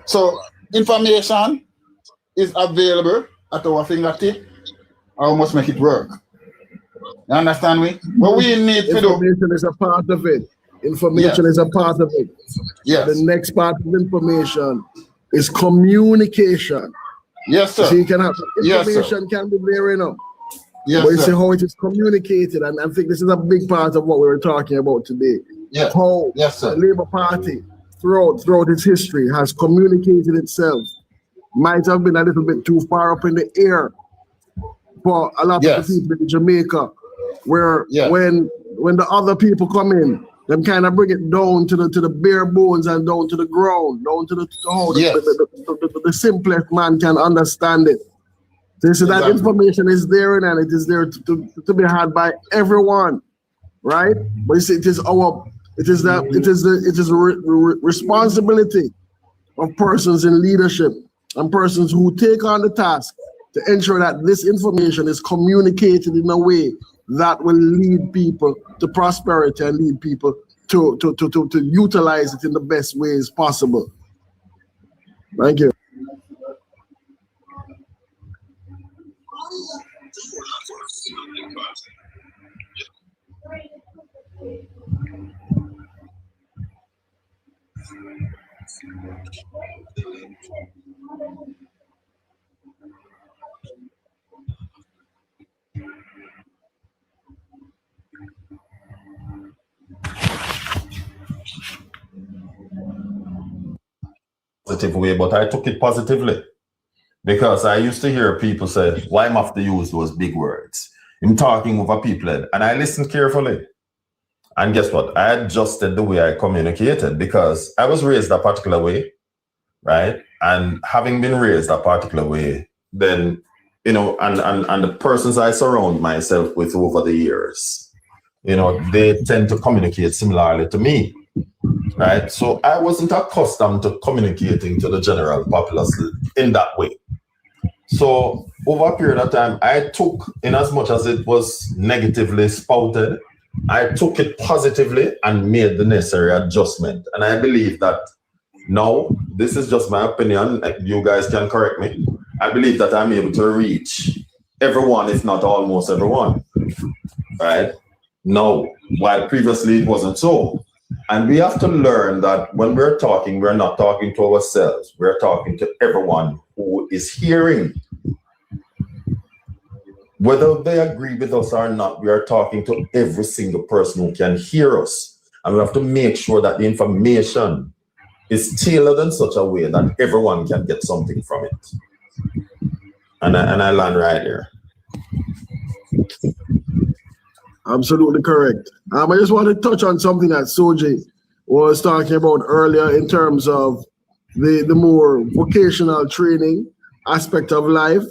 So information is available at our fingertip. I must make it work. You understand me? What we need to do. Information is a part of it. Information is a part of it. Yes. The next part of information is communication. Yes, sir. So you can have Yes, information sir. can be there enough. Yes, but you see sir. how it is communicated, and I think this is a big part of what we were talking about today. Yes. How Yes, sir. the Labour Party throughout its history has communicated itself. Might have been a little bit too far up in the air for a lot of the people in Jamaica, where when the other people come in, them kind of bring it down to the bare bones and down to the ground, down to how the simplest man can understand it. So that information is there, and it is there to be had by everyone, right? But you see, it is the responsibility of persons in leadership and persons who take on the task to ensure that this information is communicated in a way that will lead people to prosperity and lead people to utilize it in the best ways possible. Thank you. Positive way, but I took it positively, because I used to hear people say, why am I have to use those big words? I'm talking over people, and I listened carefully. And guess what? I adjusted the way I communicated, because I was raised a particular way, right? And having been raised a particular way, then, and the persons I surround myself with over the years, they tend to communicate similarly to me. Right, so I wasn't accustomed to communicating to the general populace in that way. So over a period of time, I took, in as much as it was negatively spouted, I took it positively and made the necessary adjustment. And I believe that now, this is just my opinion, you guys can correct me. I believe that I'm able to reach everyone, if not almost everyone, right? Now, while previously it wasn't so. And we have to learn that when we're talking, we're not talking to ourselves. We're talking to everyone who is hearing. Whether they agree with us or not, we are talking to every single person who can hear us. And we have to make sure that the information is tailored in such a way that everyone can get something from it. And I land right here. Absolutely correct. I just want to touch on something that Soji was talking about earlier in terms of the more vocational training aspect of life,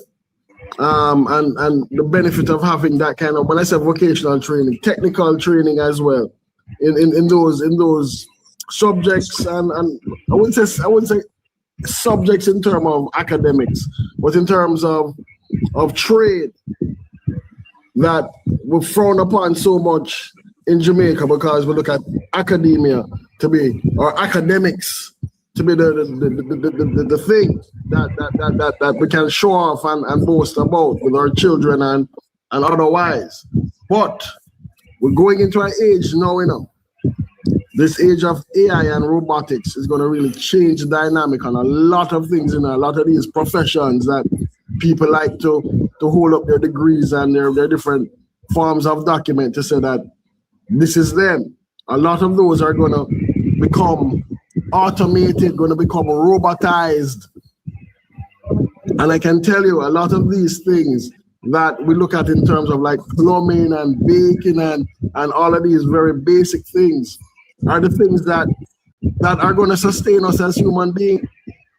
and the benefit of having that kind of, when I say vocational training, technical training as well, in those subjects, and I wouldn't say subjects in terms of academics, but in terms of trade that we frown upon so much in Jamaica, because we look at academia to be, or academics to be the thing that we can show off and boast about with our children and otherwise. But we're going into an age now, this age of AI and robotics is going to really change the dynamic on a lot of things in a lot of these professions that people like to hold up their degrees and their different forms of document to say that this is them. A lot of those are going to become automated, going to become robotized. And I can tell you a lot of these things that we look at in terms of like plumbing and baking and all of these very basic things are the things that are going to sustain us as human beings.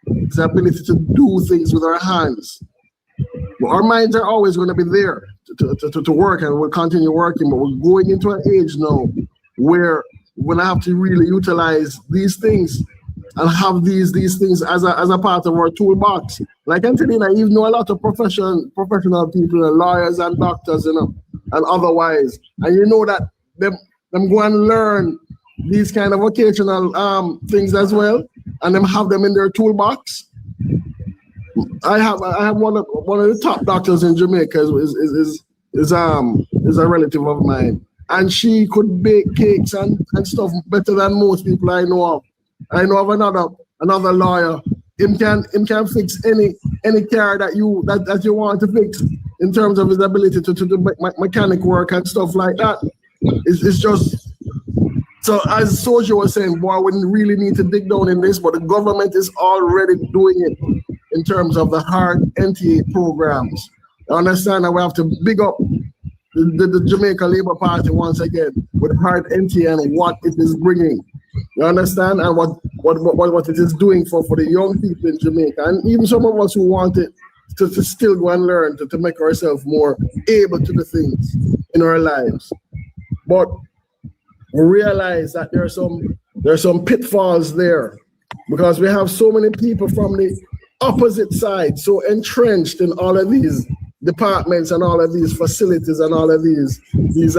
The ability to do things with our hands. But our minds are always going to be there to work, and we'll continue working, but we're going into an age now where we're going to have to really utilize these things and have these things as a part of our toolbox. Like Angelina, I even know a lot of professional people, lawyers and doctors, and otherwise. And you know that them go and learn these kind of vocational things as well, and them have them in their toolbox. I have one of the top doctors in Jamaica is a relative of mine, and she could bake cakes and stuff better than most people I know of. I know of another lawyer. Him can fix any car that you want to fix in terms of his ability to do mechanic work and stuff like that. It's just. So as Soji was saying, boy, we really need to dig down in this, but the government is already doing it in terms of the hard NTA programs. You understand that we have to big up the Jamaica Labour Party once again with hard NTA and what it is bringing. You understand? And what it is doing for the young people in Jamaica, and even some of us who want it to still go and learn to make ourselves more able to do things in our lives. But we realize that there are some pitfalls there, because we have so many people from the opposite side so entrenched in all of these departments and all of these facilities and all of these things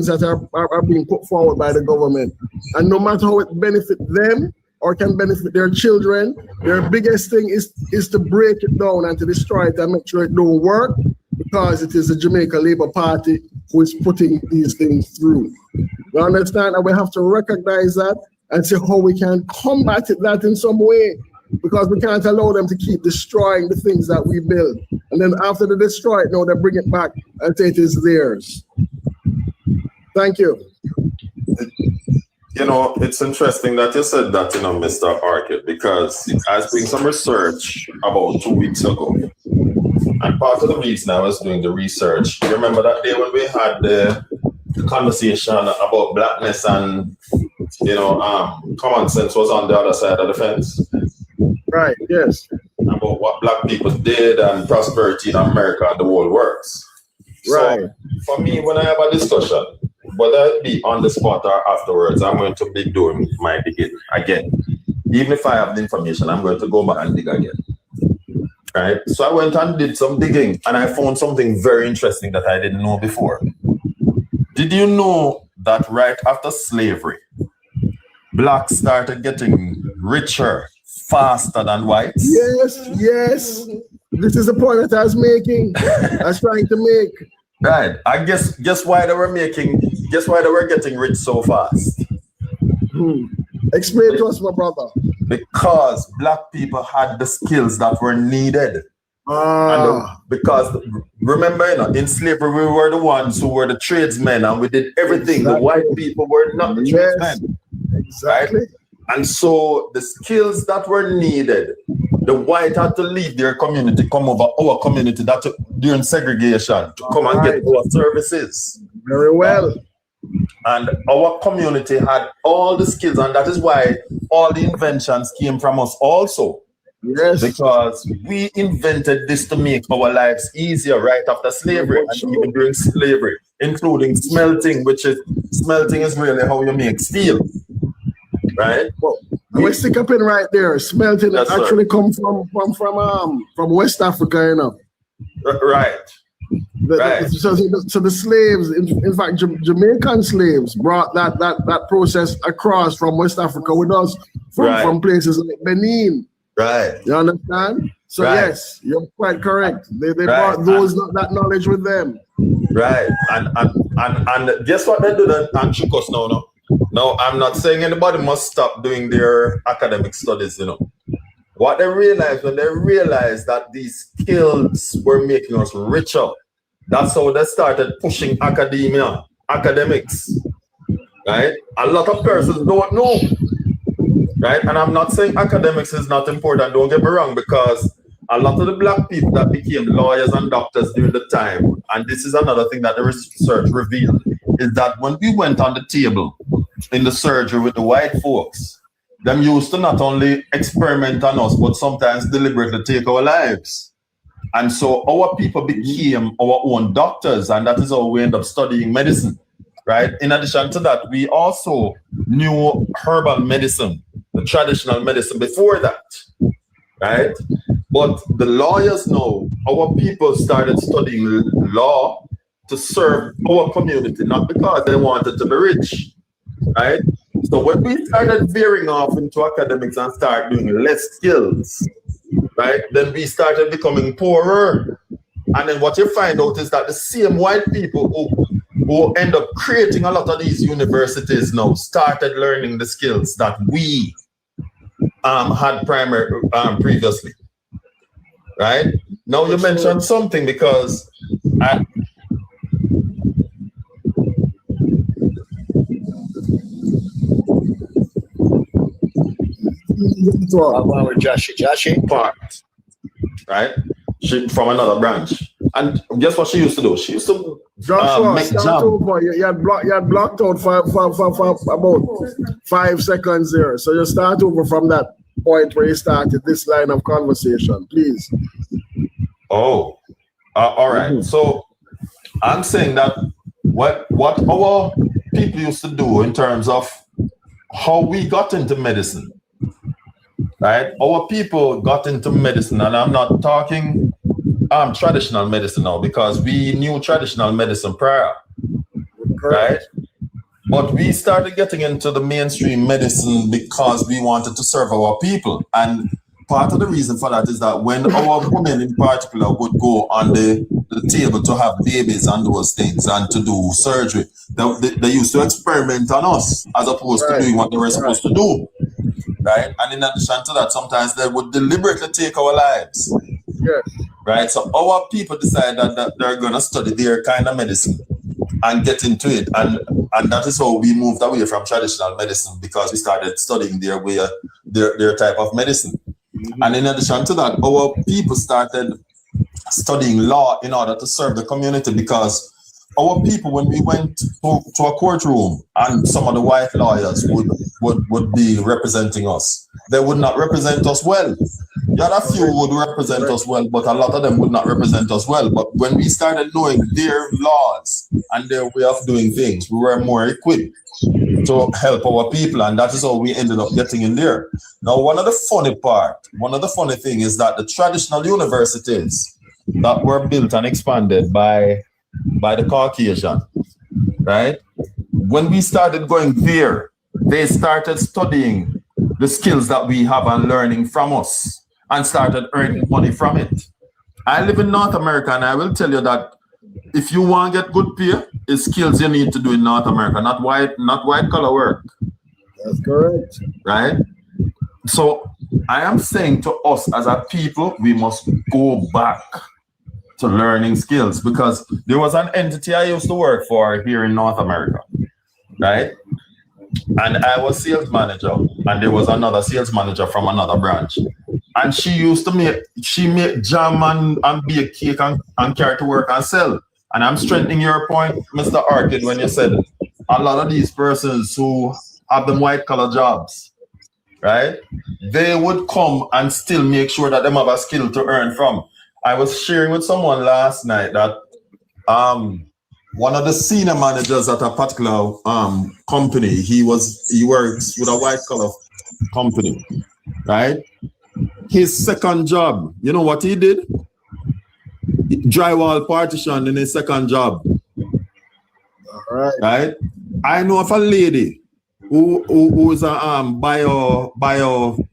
that are being put forward by the government. And no matter how it benefits them or can benefit their children, their biggest thing is to break it down and to destroy it and make sure it don't work, because it is the Jamaica Labour Party who is putting these things through. You understand? And we have to recognize that and see how we can combat that in some way, because we can't allow them to keep destroying the things that we build. And then after they destroy it, now they bring it back and say it is theirs. Thank you. You know, it's interesting that you said that, Mr. Arcade, because I was doing some research about 2 weeks ago. And part of the reason I was doing the research, you remember that day when we had the conversation about blackness and, common sense was on the other side of the fence? Right, yes. About what black people did and prosperity in America and the world works. Right. So for me, when I have a discussion, whether it be on the spot or afterwards, I'm going to be doing my digging again. Even if I have the information, I'm going to go back and dig again. Right? So I went and did some digging, and I found something very interesting that I didn't know before. Did you know that right after slavery, blacks started getting richer faster than whites? Yes. This is the point that I was making. I was trying to make. Right. I guess why they were getting rich so fast. Explain to us, my brother. Because black people had the skills that were needed. Because remember, in slavery, we were the ones who were the tradesmen, and we did everything. Exactly. The white people were not the tradesmen. Exactly. Right? And so the skills that were needed, the white had to leave their community, come over our community during segregation to come and get our services. Very well. And our community had all the skills, and that is why all the inventions came from us also. Yes. Because we invented this to make our lives easier right after slavery and even during slavery, including smelting, smelting is really how you make steel. Right? Well, we stick up in right there. Smelting actually come from West Africa, you know. Right. So the slaves, in fact, Jamaican slaves brought that process across from West Africa with us from places like Benin. Right. You understand? So yes, you're quite correct. They brought that knowledge with them. Right. And guess what they do then? And trick us now, no? Now, I'm not saying anybody must stop doing their academic studies, you know. What they realized when they realized that these skills were making us richer, that's how they started pushing academics, right? A lot of persons don't know, right? And I'm not saying academics is not important, don't get me wrong, because a lot of the black people that became lawyers and doctors during the time, and this is another thing that the research revealed, is that when we went on the table in the surgery with the white folks, them used to not only experiment on us, but sometimes deliberately take our lives. And so our people became our own doctors, and that is how we end up studying medicine, right? In addition to that, we also knew herbal medicine, the traditional medicine before that, right? But the lawyers know our people started studying law to serve our community, not because they wanted to be rich, right? So when we started veering off into academics and start doing less skills, right, then we started becoming poorer. And then what you find out is that the same white people who end up creating a lot of these universities now started learning the skills that we had previously, right? Now you mentioned something because Joshi part, right? She from another branch, and guess what she used to do? She used to Joshua, make start jam. over. You had blocked out for about 5 seconds there. So you start over from that point where you started this line of conversation, please. Oh, all right. So I'm saying that what our people used to do in terms of how we got into medicine, right? Our people got into medicine, and I'm not talking traditional medicine now, because we knew traditional medicine prior, right? But we started getting into the mainstream medicine because we wanted to serve our people. And part of the reason for that is that when our women in particular would go on the table to have babies and those things and to do surgery, they used to experiment on us as opposed to doing what they were supposed to do, right? And in addition to that, sometimes they would deliberately take our lives, right? So our people decided that they're going to study their kind of medicine and get into it. And that is how we moved away from traditional medicine, because we started studying their type of medicine. And in addition to that, our people started studying law in order to serve the community, because our people, when we went to a courtroom and some of the white lawyers would be representing us, they would not represent us well. You had a few who would represent us well, but a lot of them would not represent us well. But when we started knowing their laws and their way of doing things, we were more equipped to help our people, and that is how we ended up getting in there. Now, one of the funny thing is that the traditional universities that were built and expanded by the Caucasian, right? When we started going there, they started studying the skills that we have and learning from us and started earning money from it. I live in North America, and I will tell you that if you want to get good pay, it's skills you need to do in North America, not white collar work. That's correct. Right? So I am saying to us as a people, we must go back to learning skills, because there was an entity I used to work for here in North America, right? And I was sales manager, and there was another sales manager from another branch. And she used to make jam and bake cake and carry to work and sell. And I'm strengthening your point, Mr. Orchid, when you said a lot of these persons who have them white collar jobs, right? They would come and still make sure that them have a skill to earn from. I was sharing with someone last night that one of the senior managers at a particular company, he works with a white collar company, right? His second job, you know what he did? Drywall partition in his second job. All right? I know of a lady who is a bio,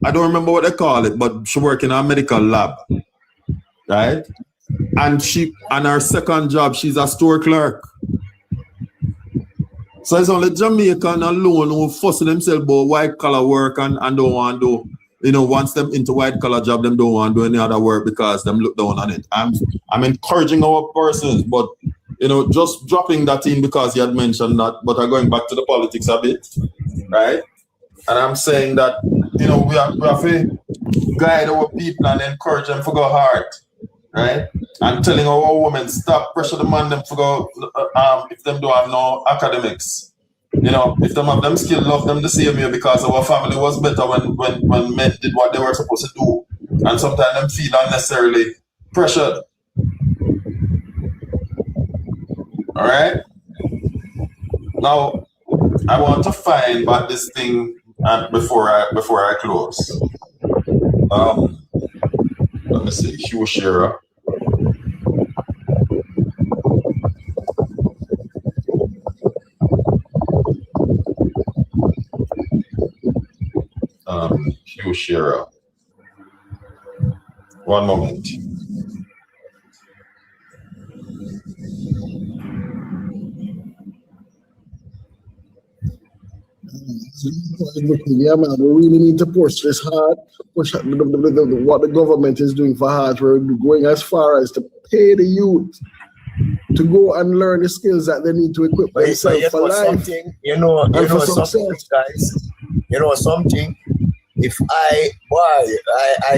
I don't remember what they call it, but she works in a medical lab, right? And her second job, she's a store clerk. So it's only Jamaican alone who fussing themselves about white collar work and don't want to do, once them into white collar job, them don't want to do any other work because them look down on it. I'm encouraging our persons, but just dropping that in because you had mentioned that, but I'm going back to the politics a bit, right? And I'm saying that, we have to guide our people and encourage them to go hard, right? And telling our women, stop pressure the man them to go, if them don't have no academics. If them have them skill, love them the same way because our family was better when men did what they were supposed to do. And sometimes them feel unnecessarily pressured. All right. Now, I want to find back this thing before I close. Let me see. Hugh Shearer. Hugh Shearer. One moment. Yeah, man, we really need to push this hard, push what the government is doing for hard. We're going as far as to pay the youth to go and learn the skills that they need to equip themselves for life. Something, something, guys. Something. If I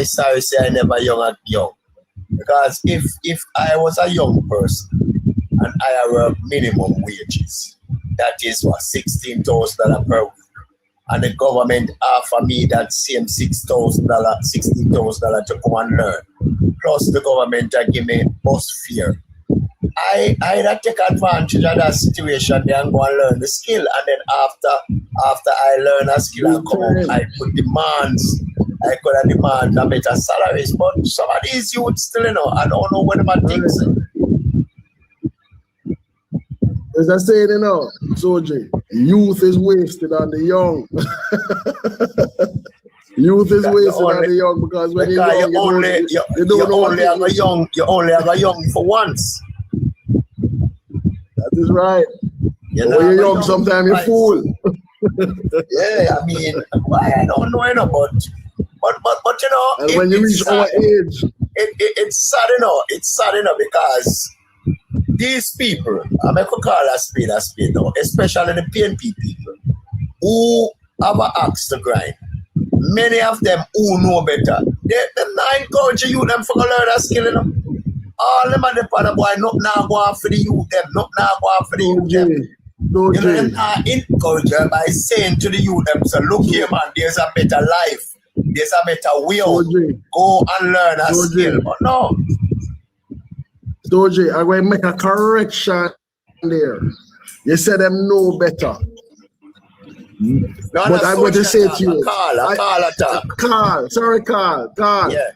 sorry say I never young, because if I was a young person and I work minimum wages, that is what $16,000 per week, and the government offer me that same $16,000 to come and learn, plus the government give me bus fare. I take advantage of that situation there and go and learn the skill, and then after I learn a skill and come out, I could demand a better salaries. But some of these youths still, I don't know what my things. As I say, Soji, youth is wasted on the young. Youth is wasted on the young because when you're young, you only have a young for once. That is right. When you're young, sometimes you're fool. Yeah, I mean, I don't know, but and when you reach our age, it's sad, It's sad, because these people, I could call a spade now, especially the PNP people who have an axe to grind. Many of them who know better, them not encourage you them for learn a skill, All them and the father boy not now go for the youth them, not now go for the youth them. Them not encourage them by saying to the youth them, so look here man, there's a better life, there's a better way out. Go and learn a skill. But no. Doji, I'm going to make a correction there. You said them know better. But I'm going to say to you, Carl. Yeah.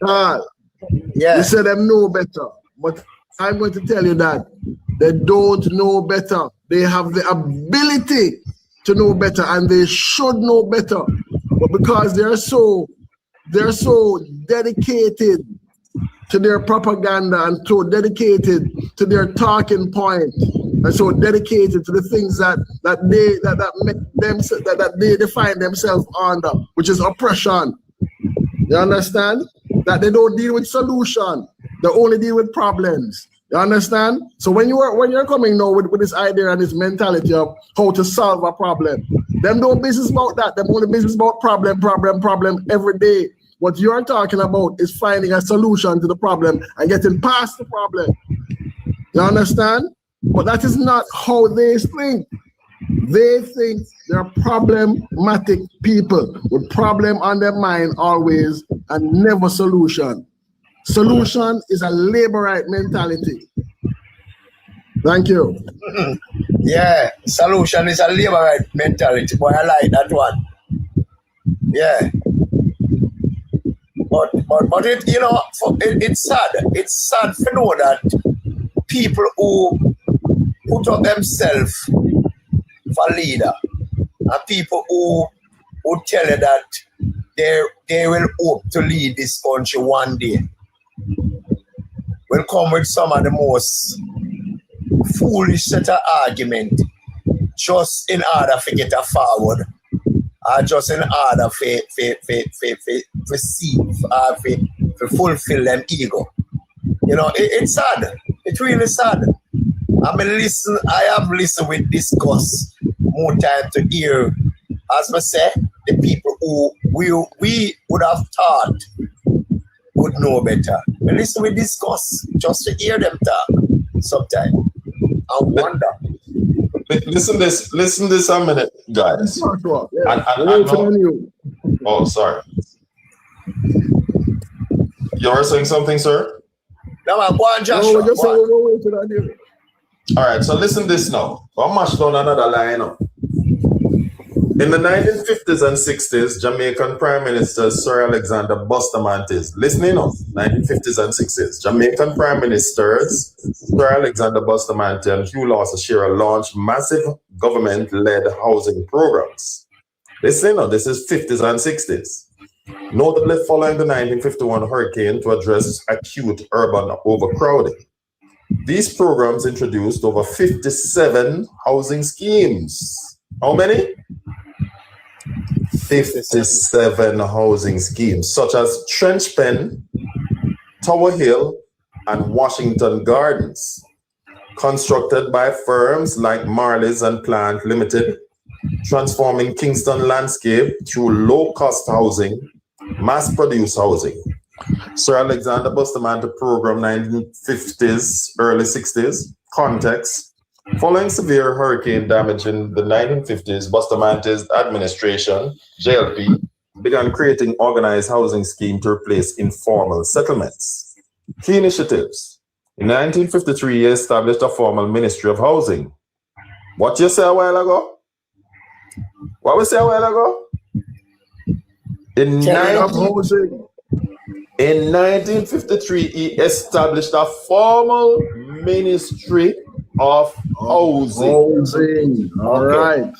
Carl. Yeah. You said them know better. But I'm going to tell you that they don't know better. They have the ability to know better and they should know better. But because they're so dedicated to their propaganda and so dedicated to their talking point and so dedicated to the things that they define themselves under, which is oppression. You understand? That they don't deal with solution. They only deal with problems. You understand? So when you're coming now with this idea and this mentality of how to solve a problem, them don't business about that. Them only business about problem every day. What you're talking about is finding a solution to the problem and getting past the problem. You understand? But that is not how they think. They think they're problematic people with problem on their mind always and never solution. Solution is a labor right mentality. Thank you. Yeah, solution is a labor right mentality. Boy, I like that one. Yeah. But it, you know, it's sad. It's sad to know that people who put up themselves for leader and people who tell you that they will hope to lead this country one day will come with some of the most foolish set of argument just in order to get a forward or just in order to see or to fulfill them ego. You know, it's sad. It's really sad. I have listened with discuss more time to hear, as I say, the people who we would have thought would know better. But listen with discuss just to hear them talk sometimes. I wonder. Listen this a minute, guys. Oh, sorry. You were saying something, sir? No, man, go on, Joshua. All right, so listen this now. I'll mash down another line up. In the 1950s and 60s, Jamaican Prime Minister Sir Alexander Bustamante, listening up, 1950s and 60s, Jamaican Prime Ministers Sir Alexander Bustamante and Hugh Lawson Shearer launched massive government-led housing programs. Listening up, this is 50s and 60s. Notably following the 1951 hurricane to address acute urban overcrowding. These programs introduced over 57 housing schemes. How many? 57 housing schemes, such as Trench Pen, Tower Hill, and Washington Gardens, constructed by firms like Marley's and Plant Limited, transforming Kingston landscape through low-cost housing, mass-produced housing. Sir Alexander Bustamante program, 1950s, early 60s, context. Following severe hurricane damage in the 1950s, Bustamante's administration, JLP, began creating organized housing schemes to replace informal settlements. Key initiatives. In 1953, he established a formal Ministry of Housing. What you say a while ago? What we say a while ago? In 1953, he established a formal Ministry of Housing. All right.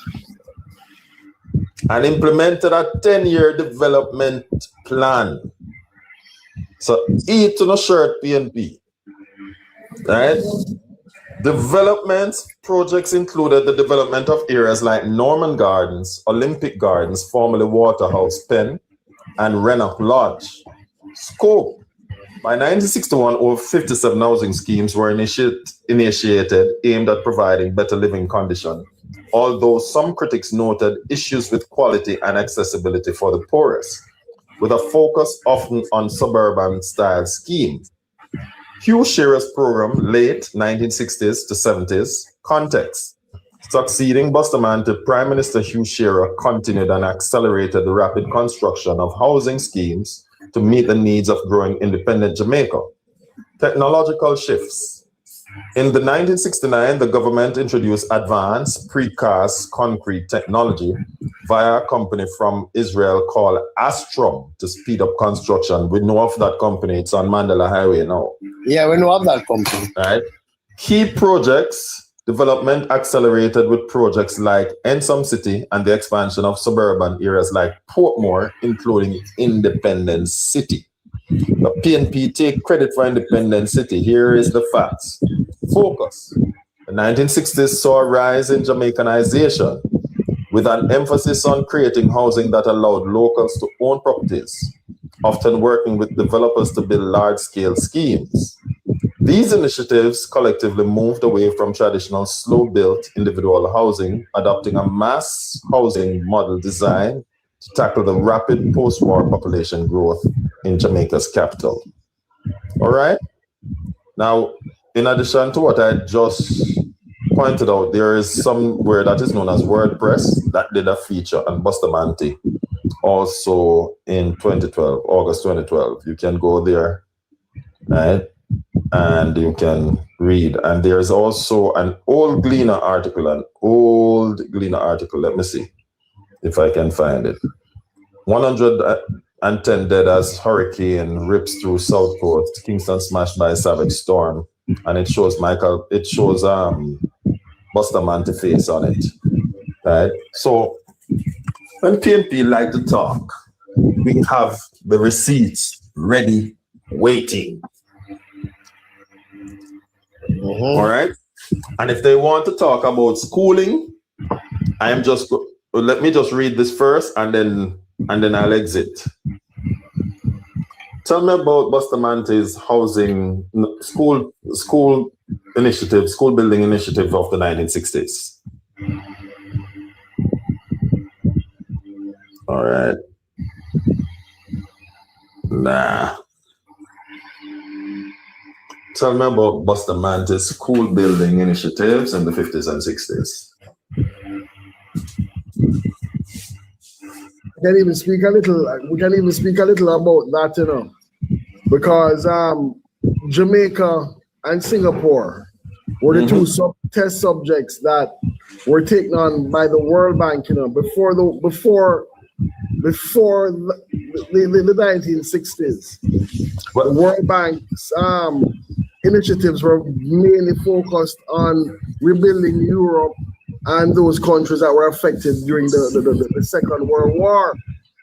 And implemented a 10-year development plan. So, E to no shirt PNP. Right? Development projects included the development of areas like Norman Gardens, Olympic Gardens, formerly Waterhouse Pen, and Rennock Lodge. Scope. By 1961, over 57 housing schemes were initiated aimed at providing better living conditions, although some critics noted issues with quality and accessibility for the poorest, with a focus often on suburban-style schemes. Hugh Shearer's program, late 1960s to 70s, context. Succeeding Bustamante, Prime Minister Hugh Shearer continued and accelerated the rapid construction of housing schemes to meet the needs of growing independent Jamaica. Technological shifts. In the 1969, the government introduced advanced precast concrete technology via a company from Israel called Astrom to speed up construction. We know of that company. It's on Mandela Highway now. Yeah, we know of that company. Right. Key projects. Development accelerated with projects like Ensom City and the expansion of suburban areas like Portmore, including Independence City. The PNP take credit for Independence City. Here is the facts. Focus. The 1960s saw a rise in Jamaicanization with an emphasis on creating housing that allowed locals to own properties, often working with developers to build large-scale schemes. These initiatives collectively moved away from traditional slow-built individual housing, adopting a mass housing model designed to tackle the rapid post-war population growth in Jamaica's capital. All right? Now, in addition to what I just pointed out, there is somewhere that is known as WordPress that did a feature on Bustamante also in 2012, August 2012. You can go there, right? And you can read. And there's also an old Gleaner article, Let me see if I can find it. 110 dead as hurricane rips through South Coast, Kingston smashed by a savage storm. And it shows Bustamante face on it. Right? So when PNP like to talk, we have the receipts ready, waiting. All right. And if they want to talk about schooling, let me just read this first and then I'll exit. Tell me about Bustamante's housing school building initiative of the 1960s. All right. Nah. Tell me about Bustamante's school building initiatives in the 50s and 60s. We can even speak a little about that, you know, because Jamaica and Singapore were the two test subjects that were taken on by the World Bank, you know, before the 1960s. The World Bank's initiatives were mainly focused on rebuilding Europe and those countries that were affected during the Second World War.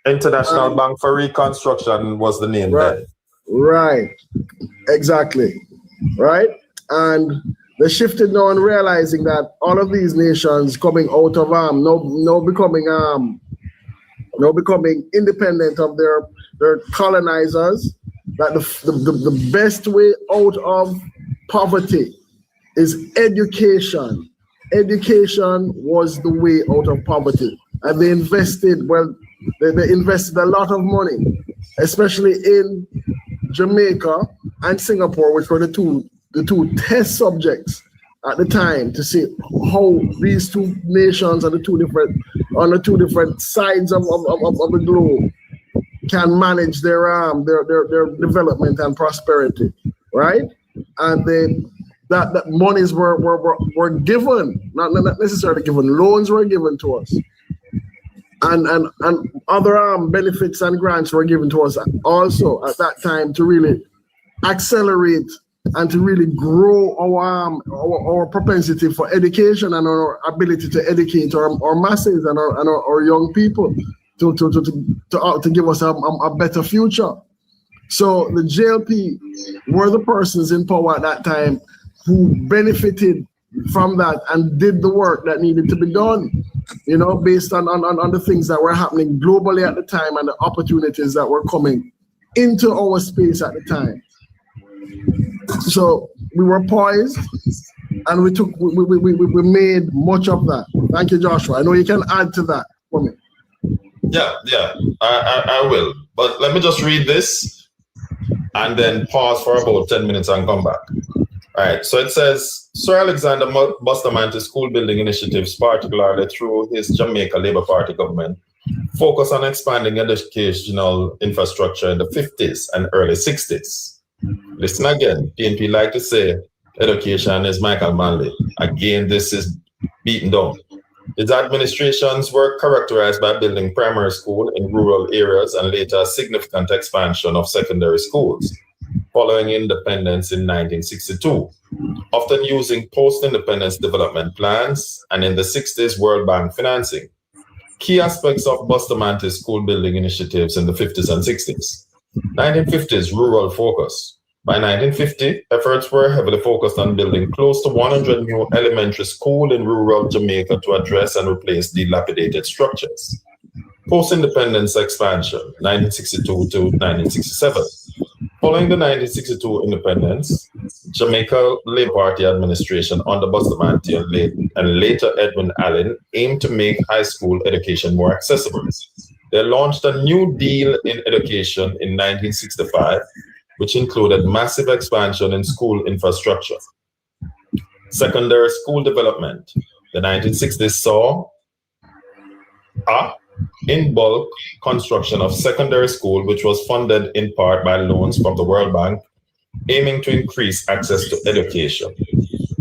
International Bank for Reconstruction was the name. Right, right, exactly, right. And they shifted now and realizing that all of these nations coming out of now becoming independent of their colonizers, that the best way out of poverty is education. Education was the way out of poverty. And they invested a lot of money, especially in Jamaica and Singapore, which were the two test subjects at the time, to see how these two nations on the two different sides of the globe can manage their development and prosperity, right? And that monies were given, not necessarily given, loans were given to us, and other benefits and grants were given to us also at that time to really accelerate and to really grow our propensity for education and our ability to educate our masses and our young people to give us a better future. So the JLP were the persons in power at that time who benefited from that and did the work that needed to be done, you know, based on the things that were happening globally at the time and the opportunities that were coming into our space at the time. So we were poised and we made much of that. Thank you, Joshua. I know you can add to that for me. Yeah, I will. But let me just read this and then pause for about 10 minutes and come back. All right, so it says, Sir Alexander Bustamante's school building initiatives, particularly through his Jamaica Labour Party government, focus on expanding educational infrastructure in the 50s and early 60s. Listen again, PNP like to say, education is Michael Manley. Again, this is beaten down. His administrations were characterized by building primary school in rural areas and later a significant expansion of secondary schools, following independence in 1962, often using post-independence development plans and in the 60s World Bank financing. Key aspects of Bustamante's school building initiatives in the 50s and 60s. 1950s rural focus. By 1950, efforts were heavily focused on building close to 100 new elementary schools in rural Jamaica to address and replace dilapidated structures. Post-independence expansion, 1962 to 1967. Following the 1962 independence, Jamaica Labour Party administration under Bustamante and later Edwin Allen aimed to make high school education more accessible. They launched a New Deal in education in 1965, which included massive expansion in school infrastructure, secondary school development. The 1960s saw in bulk construction of secondary school, which was funded in part by loans from the World Bank, aiming to increase access to education.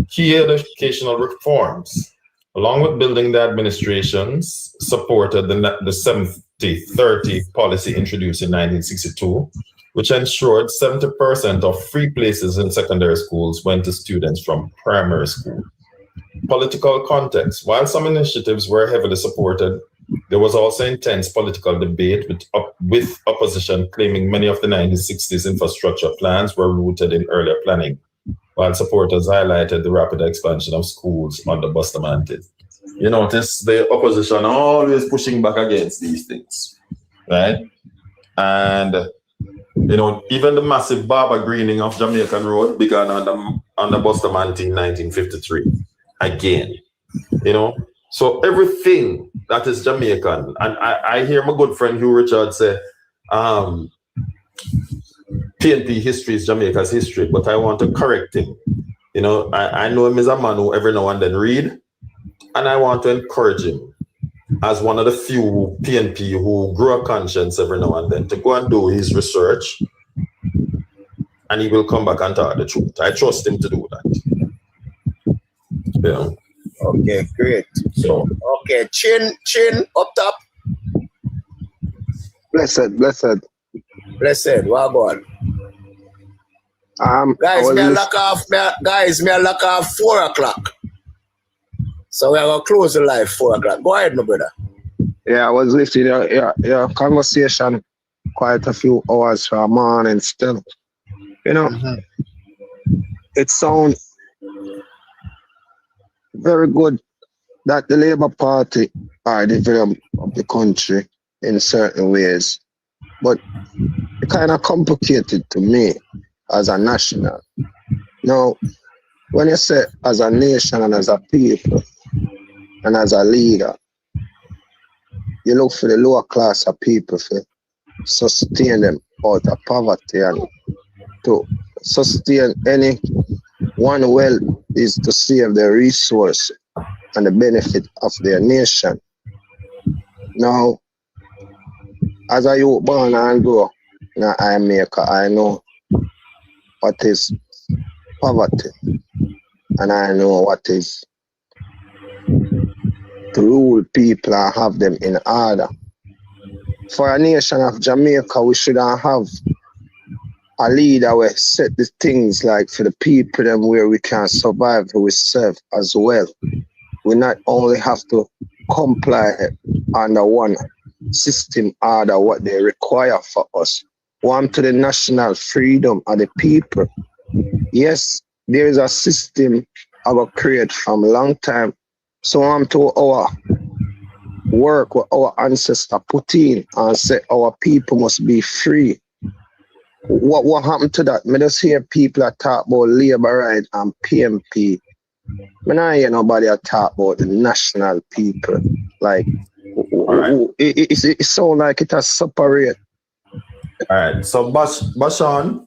Key educational reforms, along with building the administrations, supported the 70-30 policy introduced in 1962, which ensured 70% of free places in secondary schools went to students from primary school. Political context. While some initiatives were heavily supported, there was also intense political debate with opposition claiming many of the 1960s infrastructure plans were rooted in earlier planning, while supporters highlighted the rapid expansion of schools under Bustamante. You notice the opposition always pushing back against these things, right? And you know, even the massive barber greening of Jamaican Road began under Bustamante in 1953. Again, you know, so everything that is Jamaican, and I hear my good friend Hugh Richard say, PNP history is Jamaica's history, but I want to correct him. You know, I know him as a man who every now and then read, and I want to encourage him as one of the few PNP who grew a conscience every now and then to go and do his research, and he will come back and tell the truth. I trust him to do that. Yeah. Okay, great. So okay, chin up top. Blessed. Wagwan. Guys, me a lock off 4 o'clock. So we are gonna close the live 4 o'clock. Go ahead, my brother. Yeah, I was listening to your conversation quite a few hours from morning still. You know, it sounds very good that the Labour Party are developing of the country in certain ways, but it kind of complicated to me as a national. Now, when you say as a nation and as a people and as a leader, you look for the lower class of people to sustain them out of poverty, and to sustain any one wealth is to save the resource and the benefit of their nation. Now, as a youth born and grow in Jamaica, I know what is poverty, and I know what is to rule people and have them in order. For a nation of Jamaica, we should have a leader who set the things like for the people them where we can survive, who we serve as well. We not only have to comply under one system order what they require for us. Want to the national freedom of the people. Yes, there is a system I got created from a long time. So on to our work what our ancestors put in and say our people must be free. What happened to that? I just hear people that talk about labor right and PNP. I don't hear nobody talk about the national people. Like, it sounds like it has separate. all right. So Bashan,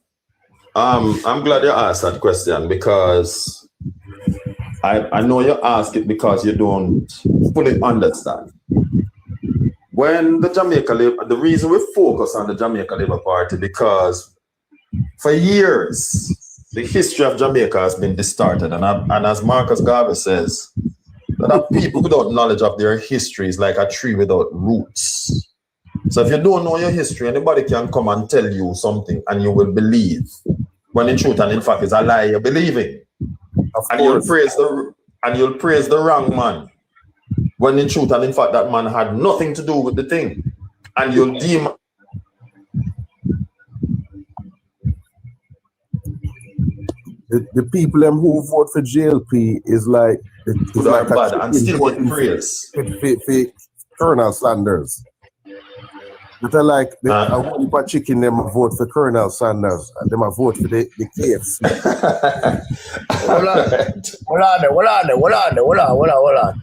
I'm glad you asked that question, because I know you ask it because you don't fully understand. When the reason we focus on the Jamaica Labour Party, because for years, the history of Jamaica has been distorted. And as Marcus Garvey says, that people without knowledge of their history is like a tree without roots. So if you don't know your history, anybody can come and tell you something and you will believe, when in truth and in fact is a lie you're believing. And you'll praise the wrong man, when in truth and in fact that man had nothing to do with the thing. And you'll deem the people them who vote for JLP is like it's like bad and still getting praise for Colonel Sanders. But I like a whole heap of chicken them vote for Colonel Sanders and them vote for the KFC. Hold on.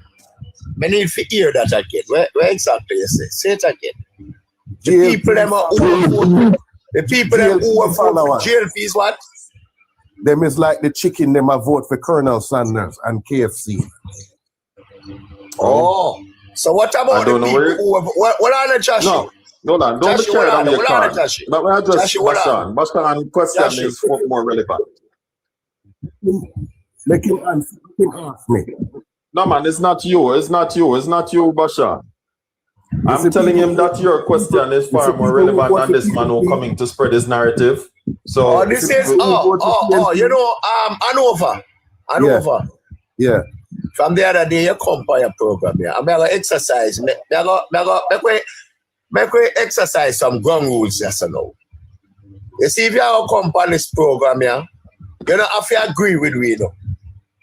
I need to hear that again. Where exactly you say? Say it again. The people them who vote for JLP is what? them is like the chicken, them a vote for Colonel Sanders and KFC. Oh. So what about the people who have, what are the Joshi? No, don't be carried on your car. But when I just Bashan question is more relevant. Make him answer. Make him ask me. No, man, it's not you. It's not you, Bashan. I'm telling him that your question is far more relevant than this man who coming to spread his narrative. So this is you know, Anova. Yeah. From the other day, you come for your program here. I'm gonna exercise. Make we exercise some ground rules, yes or no. You see, if you have come on this program here, you don't have to agree with me, you know.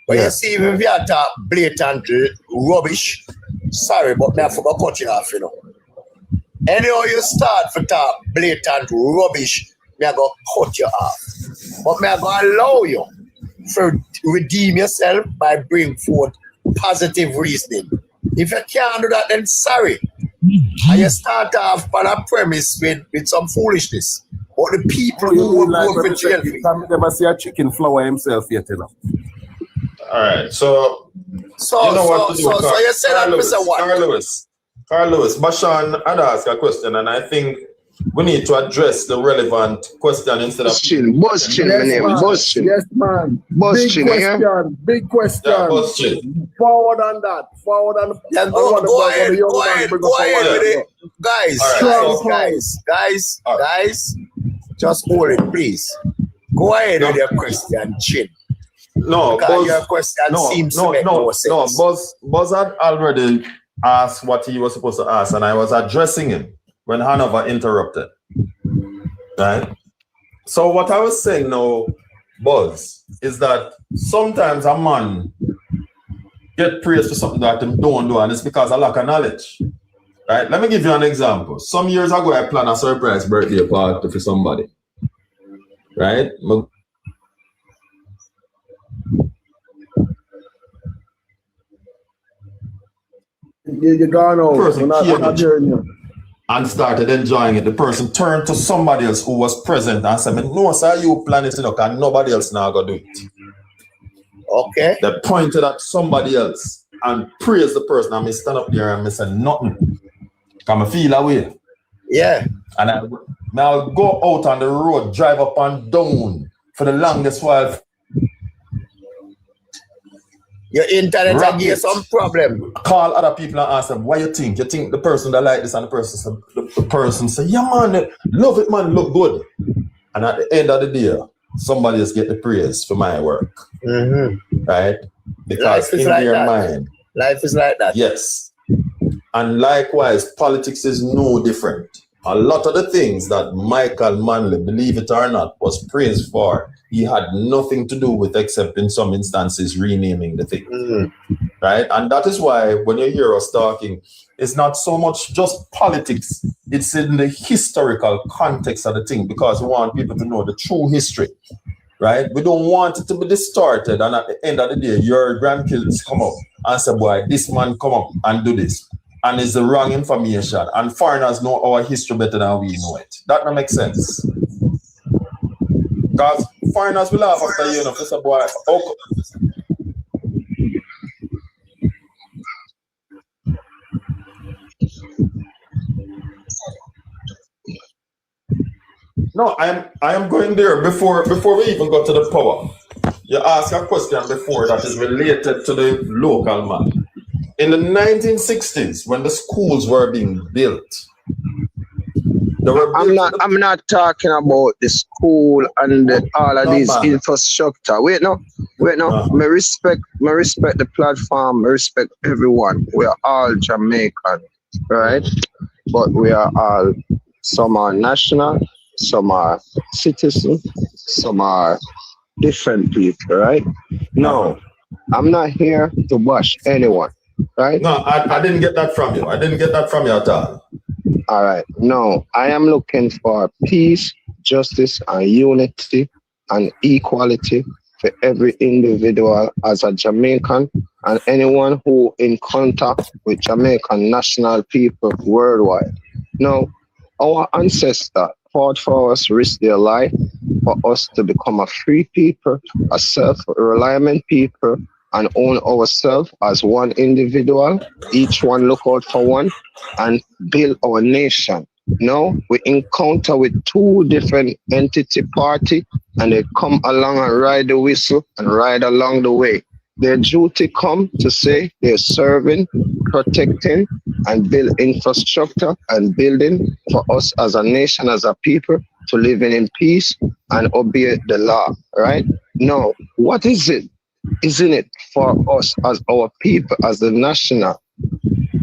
But you see, if you have to blatant rubbish, sorry, but me I forgot to cut you off, you know. Anyhow, you start for talk blatant rubbish, me I go cut you off. But me I go allow you to redeem yourself by bringing forth positive reasoning. If you can't do that, then sorry. And you start off on a premise with some foolishness. But the people who will go for JLP. Never see a chicken flour himself yet, you know. All right, so you know what to do. So you said that, Mr. What? Carl Lewis, Bashan had asked a question, and I think we need to address the relevant question instead of Buzzchin, my name. Buzzchin. Yes, man. Buzzchin, Big question. Yeah, Buzzchin. Forward on that. Forward on. Yeah, go ahead with it. Guys, just hold it, please. Go ahead with your question, Chin. No, because your question seems to make no sense. No, Buzz had already asked what he was supposed to ask, and I was addressing him when Hanover interrupted. Right? So what I was saying now, Buzz, is that sometimes a man get praised for something that they don't do, and it's because of lack of knowledge. Right? Let me give you an example. Some years ago, I planned a surprise birthday party for somebody. Right? You're gone over. Person we're not hearing you. And started enjoying it. The person turned to somebody else who was present and said, no, sir, you plan it, because nobody else now going to do it. Okay. They pointed at somebody else and praised the person. And I stand up there and I say nothing. Because I feel away. Yeah. And I'll go out on the road, drive up and down for the longest while. Your internet has some problem. Call other people and ask them, what you think? You think the person that like this, and the person say, yeah man, love it man, look good. And at the end of the day, somebody else get the praise for my work. Mm-hmm. Right? Because in like their that. mind. Life is like that. Yes. And likewise, politics is no different. A lot of the things that Michael Manley, believe it or not, was praised for, he had nothing to do with, except in some instances renaming the thing. Right? And that is why when you hear us talking, it's not so much just politics, it's in the historical context of the thing, because we want people to know the true history. Right? We don't want it to be distorted, and at the end of the day, your grandkids come up and say, boy, this man come up and do this. And it's the wrong information. And foreigners know our history better than we know it. That don't make sense. Because foreigners will laugh after you, say, boy, oh. No, I am going there before we even got to the power. You asked a question before that is related to the local man. In the 1960s, when the schools were being built, I'm not talking about the school and all of these infrastructure. Wait, no. Me respect the platform. Me respect everyone. We are all Jamaican, right? But we are all, some are national, some are citizens, some are different people, right? No, I'm not here to bash anyone. Right? No, I didn't get that from you. I didn't get that from you at all. All right. No, I am looking for peace, justice, and unity and equality for every individual as a Jamaican and anyone who in contact with Jamaican national people worldwide. No, our ancestors fought for us, risked their life, for us to become a free people, a self-reliant people, and own ourselves as one individual, each one look out for one, and build our nation. No, we encounter with two different entity party, and they come along and ride the whistle and ride along the way. Their duty come to say they're serving, protecting, and build infrastructure and building for us as a nation, as a people, to live in peace and obey the law, right? No, what is it? Isn't it for us as our people, as the national?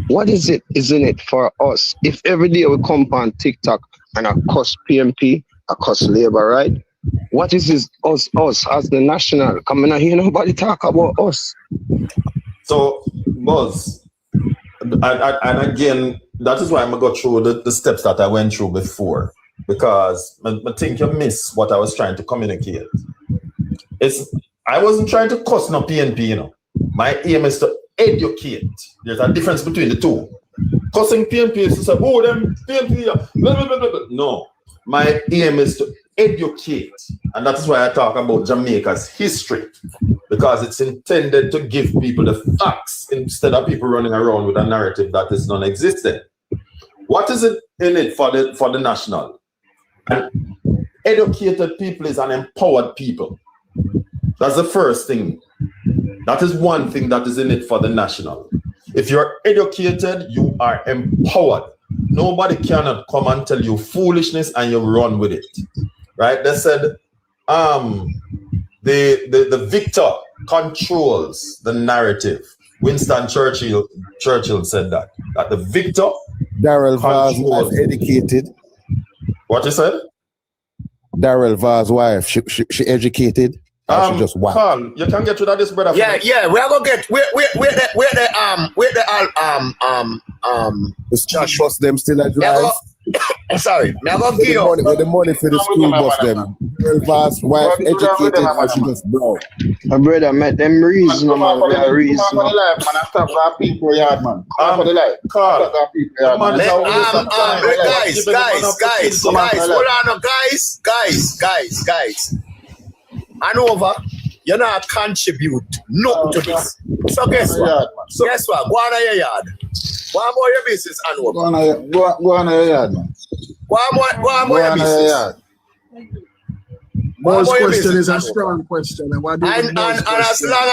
What is it? Isn't it for us? If every day we come on TikTok and I cuss PNP, I cuss Labour, right? What is this us as the national? Come in, I hear nobody talk about us. So, Buzz, and again, that is why I'm going to go through the steps that I went through before, because I think you miss what I was trying to communicate. I wasn't trying to cuss no PNP, you know. My aim is to educate. There's a difference between the two. Cussing PNP is to say, oh, them PNP, blah, blah, blah, blah. No, my aim is to educate. And that's why I talk about Jamaica's history, because it's intended to give people the facts instead of people running around with a narrative that is non-existent. What is it in it for the national? And educated people is an empowered people. That's the first thing. That is one thing that is in it for the national. If you're educated, you are empowered. Nobody cannot come and tell you foolishness and you run with it. Right? They said the victor controls the narrative. Winston Churchill said that the victor Darrell Vaz' wife educated. What you said? Darrell Vaz' wife, she educated. She just wow. Carl, you can get rid of this, brother. Yeah, we are gonna get where the school bus them still at drive. Sorry, me I gonna give you the money for the school bus them. Darrell Vaz' wife educated and she just broke. My brother, make them reason, man. We are reason. For the life, man. I stop for people yard, man. For the life. Carl, Stop for people yard, man. guys, hold on, no, guys. Hanover, you not contribute nothing to this. So guess what? Go on your yard. Go on more your business, Hanover. Go on your yard, man. Go on more your business. Most question is a strong question. And as long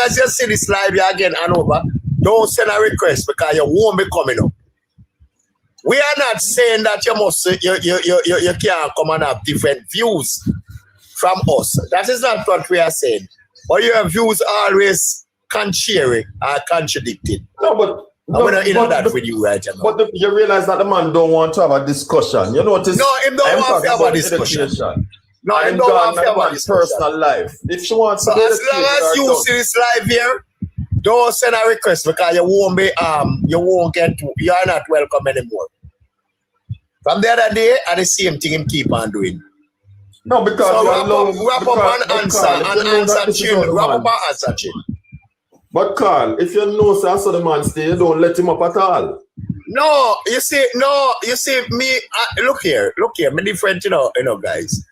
as you see this live here again, Hanover, don't send a request because you won't be coming up. We are not saying that you can't come and have different views from us. That is not what we are saying. But your views are always contrary or contradicted. No, but we're not in that with you right now. But you realize that the man don't want to have a discussion. You notice? No, him don't want to have a discussion. No, him don't want to have a discussion. Personal life. If she wants to, so as long as you see this live here, don't send a request because you won't be you are not welcome anymore. From the other day, and the same thing him keep on doing. No, because so wrap up an answer chain. But Carl, if you know so the man stay, don't let him up at all. No, you see me. Look here, me different, you know, guys.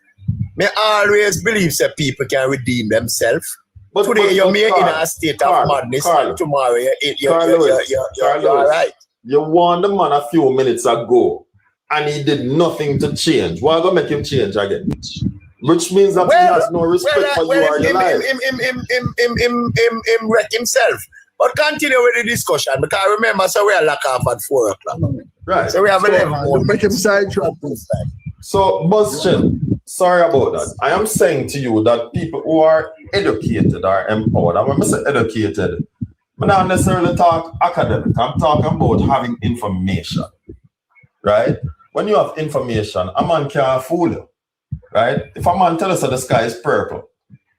Me always believe that people can redeem themselves. But today you're in a state of madness, and tomorrow you're all right. You warned the man a few minutes ago, and he did nothing to change. Why gonna make him change again? Which means that he has no respect for you or your life. Him wreck himself. But continue with the discussion because I remember, so we are locked off at 4 o'clock. Right. So we have 11 more. Make him sidetrack. So, Buzzchin, sorry about that. I am saying to you that people who are educated are empowered. And when I say educated, I'm not necessarily talk academic. I'm talking about having information. Right? When you have information, a man can't fool you. Right? If a man tells us that the sky is purple,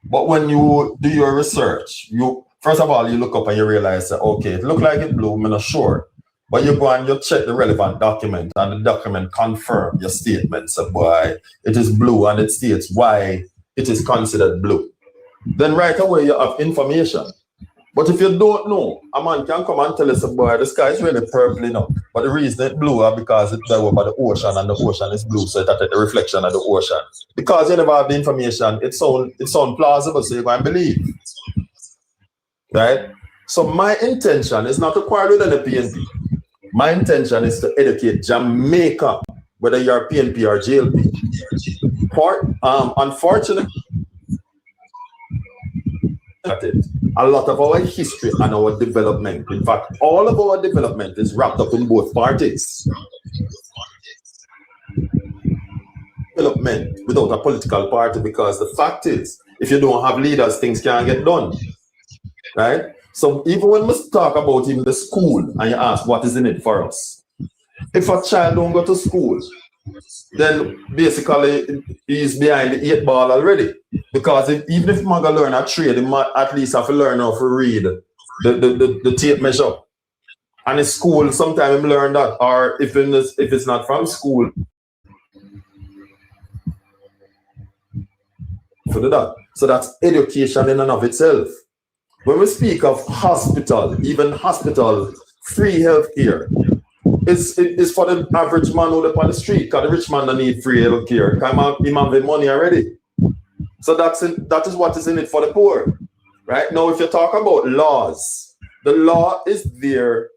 but when you do your research, you first of all you look up and you realize that okay, it look like it blue, I'm not sure. But you go and you check the relevant document and the document confirm your statement. So boy, it is blue and it states why it is considered blue. Then right away you have information. But if you don't know, a man can come and tell us, boy, the sky is really purple enough. But the reason it's blue is because it's there over the ocean and the ocean is blue, so it has the reflection of the ocean. Because you never have the information, it sound plausible, so you go and believe. Right? So my intention is not to quarrel with any PNP. My intention is to educate Jamaica, whether you're PNP or JLP. Unfortunately, a lot of our history and our development, in fact, all of our development is wrapped up in both parties. Development without a political party, because the fact is, if you don't have leaders, things can't get done. Right? So even when we talk about even the school and you ask what is in it for us, if a child don't go to school, then basically he's behind the 8 ball already. Because even if man go learn a trade, he might at least have to learn how to read the tape measure. And in school, sometimes he learn that, or if it's not from school, for that. So that's education in and of itself. When we speak of hospital, even hospital, free healthcare, it's for the average man who live on the street, because the rich man don't need free healthcare. He have the money already. So that is what is in it for the poor. Right? Now, if you talk about laws, the law is there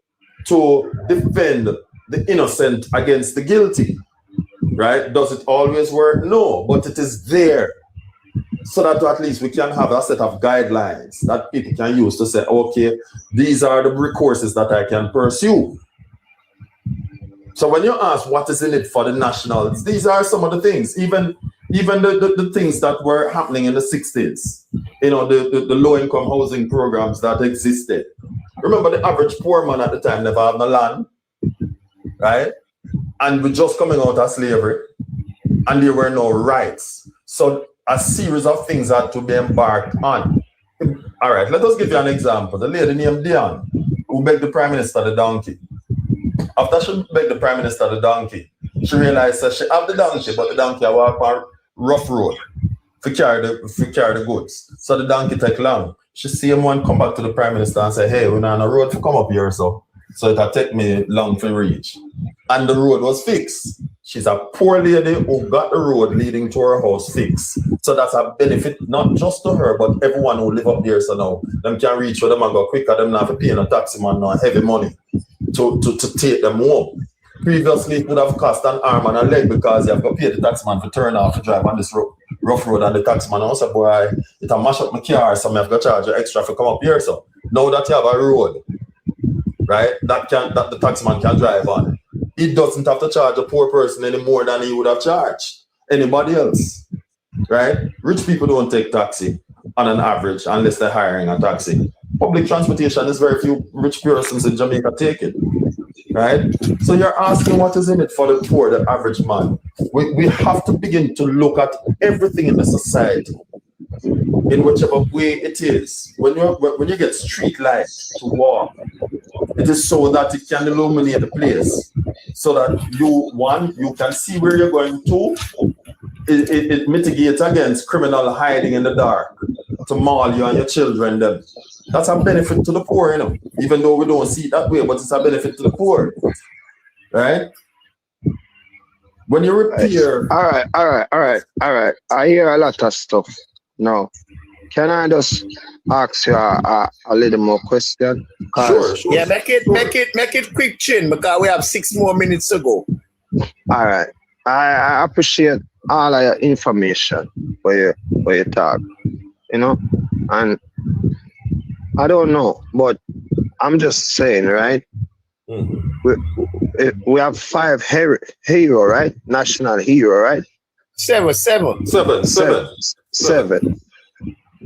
to defend the innocent against the guilty. Right? Does it always work? No, but it is there. So that at least we can have a set of guidelines that people can use to say, okay, these are the recourses that I can pursue. So when you ask what is in it for the nationals, these are some of the things, even the things that were happening in the 60s, you know, the low-income housing programs that existed. Remember, the average poor man at the time never had no land, right? And we're just coming out of slavery, and there were no rights. So a series of things had to be embarked on. All right, let us give you an example. The lady named Diane, who begged the Prime Minister the donkey. After she begged the Prime Minister the donkey, she realized that she have the donkey, but the donkey walk on rough road to carry the goods. So the donkey take long. She see him one come back to the Prime Minister and say, hey, we're not on a road to come up here, so it'll take me long to reach. And the road was fixed. She's a poor lady who got the road leading to her house fixed. So that's a benefit not just to her, but everyone who live up there. So now them can reach where them and go quicker. Them not have to pay no taxi man no heavy money to take them home. Previously, it would have cost an arm and a leg because you have to pay the taxi man to turn off to drive on this rough road, and the taxi man also, boy, it'll mash up my car, so I have to charge you extra for come up here. So now that you have a road, right, that the taxi man can drive on, he doesn't have to charge a poor person any more than he would have charged anybody else, right? Rich people don't take taxi on an average unless they're hiring a taxi. Public transportation is very few rich persons in Jamaica take it, right? So you're asking what is in it for the poor, the average man. We have to begin to look at everything in the society in whichever way it is. When you get street light to walk, it is so that it can illuminate the place, so that you can see where you're going to. It mitigates against criminal hiding in the dark to maul you and your children. Then that's a benefit to the poor, you know. Even though we don't see it that way, but it's a benefit to the poor, right? When you repair. All right. I hear a lot of stuff now. Can I just ask you a little more question? Sure. Yeah, make it quick, Chin, because we have 6 more minutes to go. All right. I appreciate all of your information for your talk, you know, and I don't know, but I'm just saying, right? Mm-hmm. We have 5 hero, right? National hero, right? 7.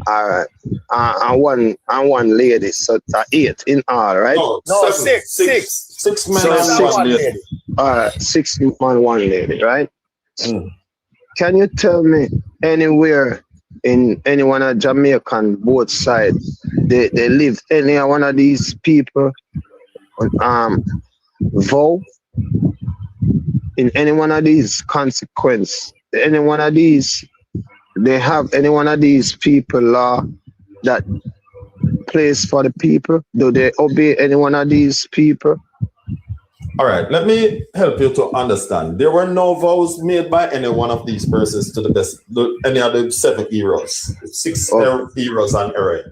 All right, and one lady, so 8 in all, right? No, 6. 6 men and 1 lady. All right, 6 man, 1 lady, right? Mm. Can you tell me anywhere in any one of Jamaican both sides they live any one of these people vote in any one of these consequence, any one of these? They have any one of these people law that place for the people? Do they obey any one of these people? All right, let me help you to understand. There were no vows made by any one of these persons to any of the 7 heroes, 6 heroes on earth,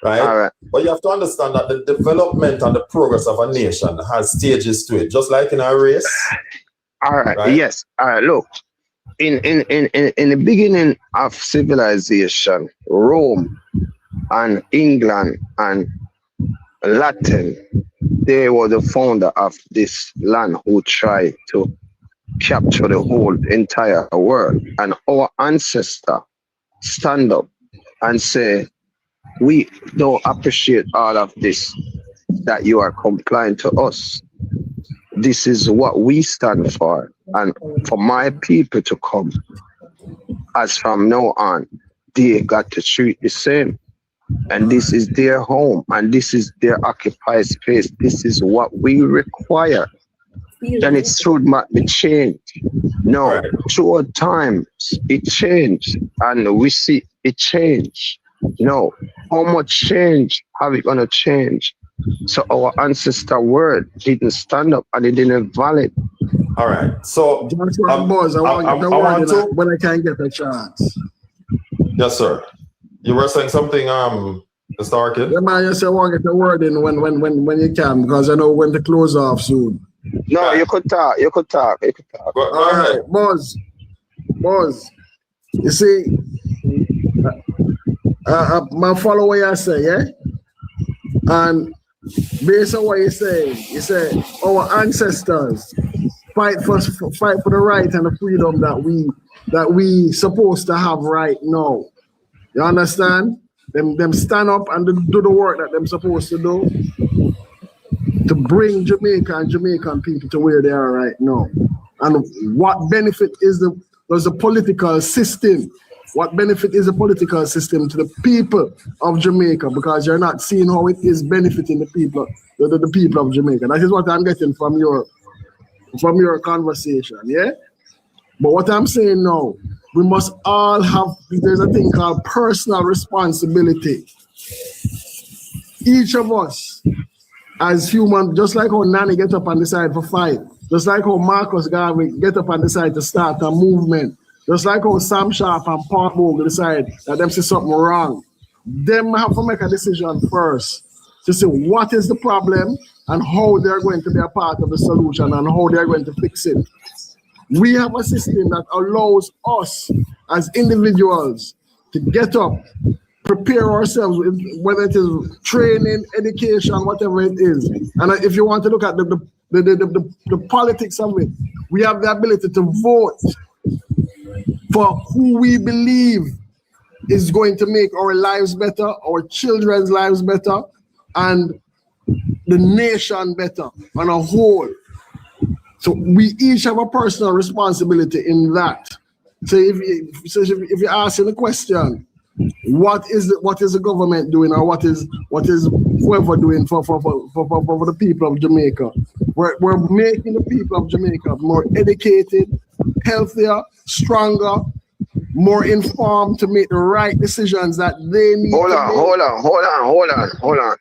right? All right. But you have to understand that the development and the progress of a nation has stages to it, just like in a race. All right. Right? Yes. All right. Look, in the beginning of civilization, Rome and England and Latin, they were the founder of this land who tried to capture the whole entire world. And our ancestor stand up and say, we don't appreciate all of this that you are complying to us. This is what we stand for. And for my people to come, as from now on, they got to treat the same. And this is their home, and this is their occupied space. This is what we require. Then it should not be changed. No, through times it changed, and we see it change. No, how much change have we gonna change? So our ancestor word didn't stand up and it didn't valid. All right. So boys, I want to when I can get a chance. Yes, sir. You were saying something, Mr. Orchid? Yeah, man, you say I want to get the word in when you can, because I know when to close off soon. No, you could talk. You could talk. Go all ahead. right, boss. You see, my follow what you say, yeah? And based on what you say our ancestors fight for the right and the freedom that we supposed to have right now. You understand? Them stand up and do the work that them supposed to do to bring Jamaica and Jamaican people to where they are right now. And what benefit is the political system? What benefit is the political system to the people of Jamaica? Because you're not seeing how it is benefiting the people of Jamaica. That is what I'm getting from your conversation, yeah? But what I'm saying now, we must all have, there's a thing called personal responsibility. Each of us as human, just like how Nani get up and decide for fight, just like how Marcus Garvey get up and decide to start a movement, just like how Sam Sharp and Paul Bogle decide that them see something wrong, them have to make a decision first to see what is the problem and how they're going to be a part of the solution and how they're going to fix it. We have a system that allows us as individuals to get up, prepare ourselves, whether it is training, education, whatever it is. And if you want to look at the politics of it, we have the ability to vote for who we believe is going to make our lives better, our children's lives better, and the nation better on a whole. So we each have a personal responsibility in that. So if you're asking the question, what is the government doing, or what is whoever doing for the people of Jamaica? We're making the people of Jamaica more educated, healthier, stronger, more informed to make the right decisions that they need. Hold on.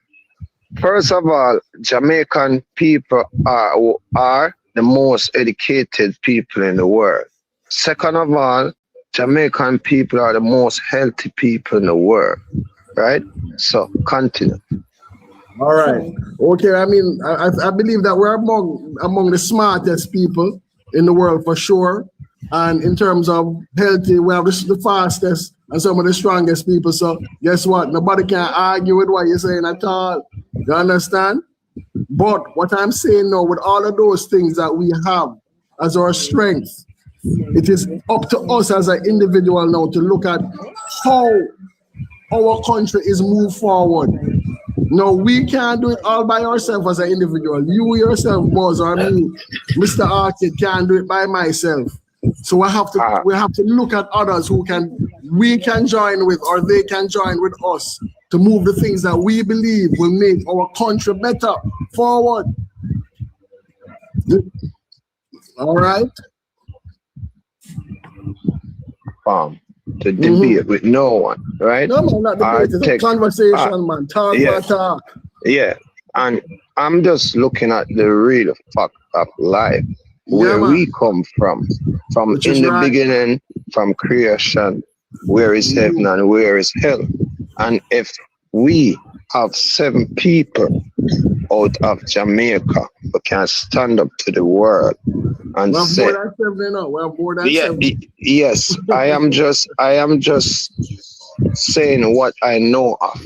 First of all, Jamaican people are the most educated people in the world. Second of all, Jamaican people are the most healthy people in the world, right? So continue. All right. Okay. I mean, I believe that we're among the smartest people in the world for sure. And in terms of healthy, we have the fastest and some of the strongest people. So guess what? Nobody can argue with what you're saying at all. You understand? But what I'm saying now, with all of those things that we have as our strength, it is up to us as an individual now to look at how our country is moved forward. No, we can't do it all by ourselves as an individual. You yourself, boss, or me, Mr. Arcade, can't do it by myself. So we have to look at others who we can join with, or they can join with us to move the things that we believe will make our country better forward. All right. to debate with no one, right? No, man, not debate. It's a conversation, man. Talk, yeah. man, talk. Yeah, and I'm just looking at the real fuck up life where we come from Which in is the right. beginning, from creation, where is heaven and where is hell. And if we have 7 people out of Jamaica who can stand up to the world and We have say, more than 7 now. We have more than 7. Yes, I am just saying what I know of.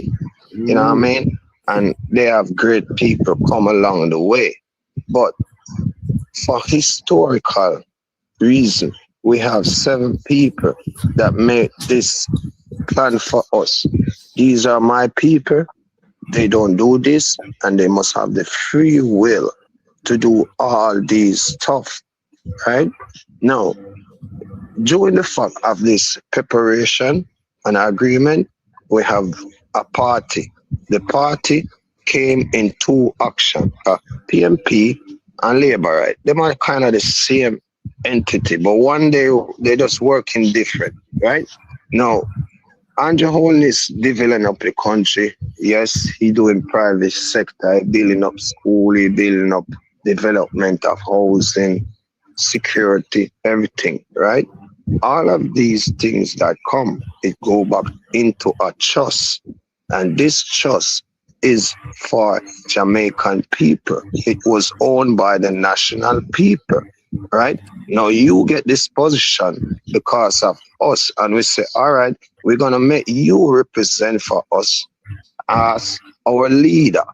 You know what I mean? And they have great people come along the way. But for historical reason, we have 7 people that made this plan for us. These are my people. They don't do this, and they must have the free will to do all these stuff, right? Now, during the fact of this preparation and agreement, we have a party. The party came in 2 actions, PMP and Labour Right. They are kind of the same entity, but one day they just working different, right? Now, Andrew Holness developing up the country. Yes, he doing private sector, he building up school, he building up development of housing, security, everything, right? All of these things that come, it go back into a trust. And this trust is for Jamaican people. It was owned by the national people, right? Now you get this position because of us, and we say, all right, we're gonna make you represent for us as our leader.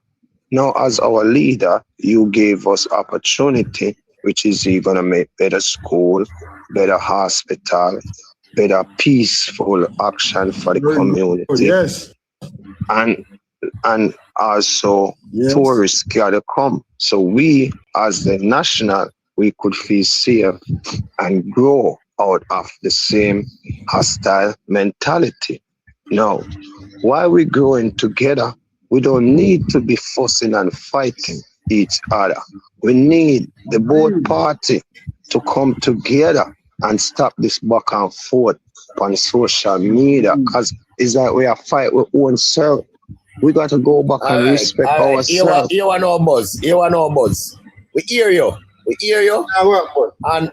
Now, as our leader, you gave us opportunity, which is you're gonna make better school, better hospital, better peaceful action for the community. Yes. And also tourists gotta come. So we, as the national, we could feel safe and grow out of the same hostile mentality. Now, while we're growing together, we don't need to be fussing and fighting each other. We need the both party to come together and stop this back and forth on social media, because it's like we are fighting with ourselves. We got to go back and respect ourselves. You want no buzz. You want no buzz. We hear you. We hear you. And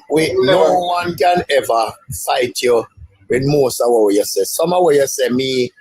we no one can ever fight you with most of what you say. Some of what you say, me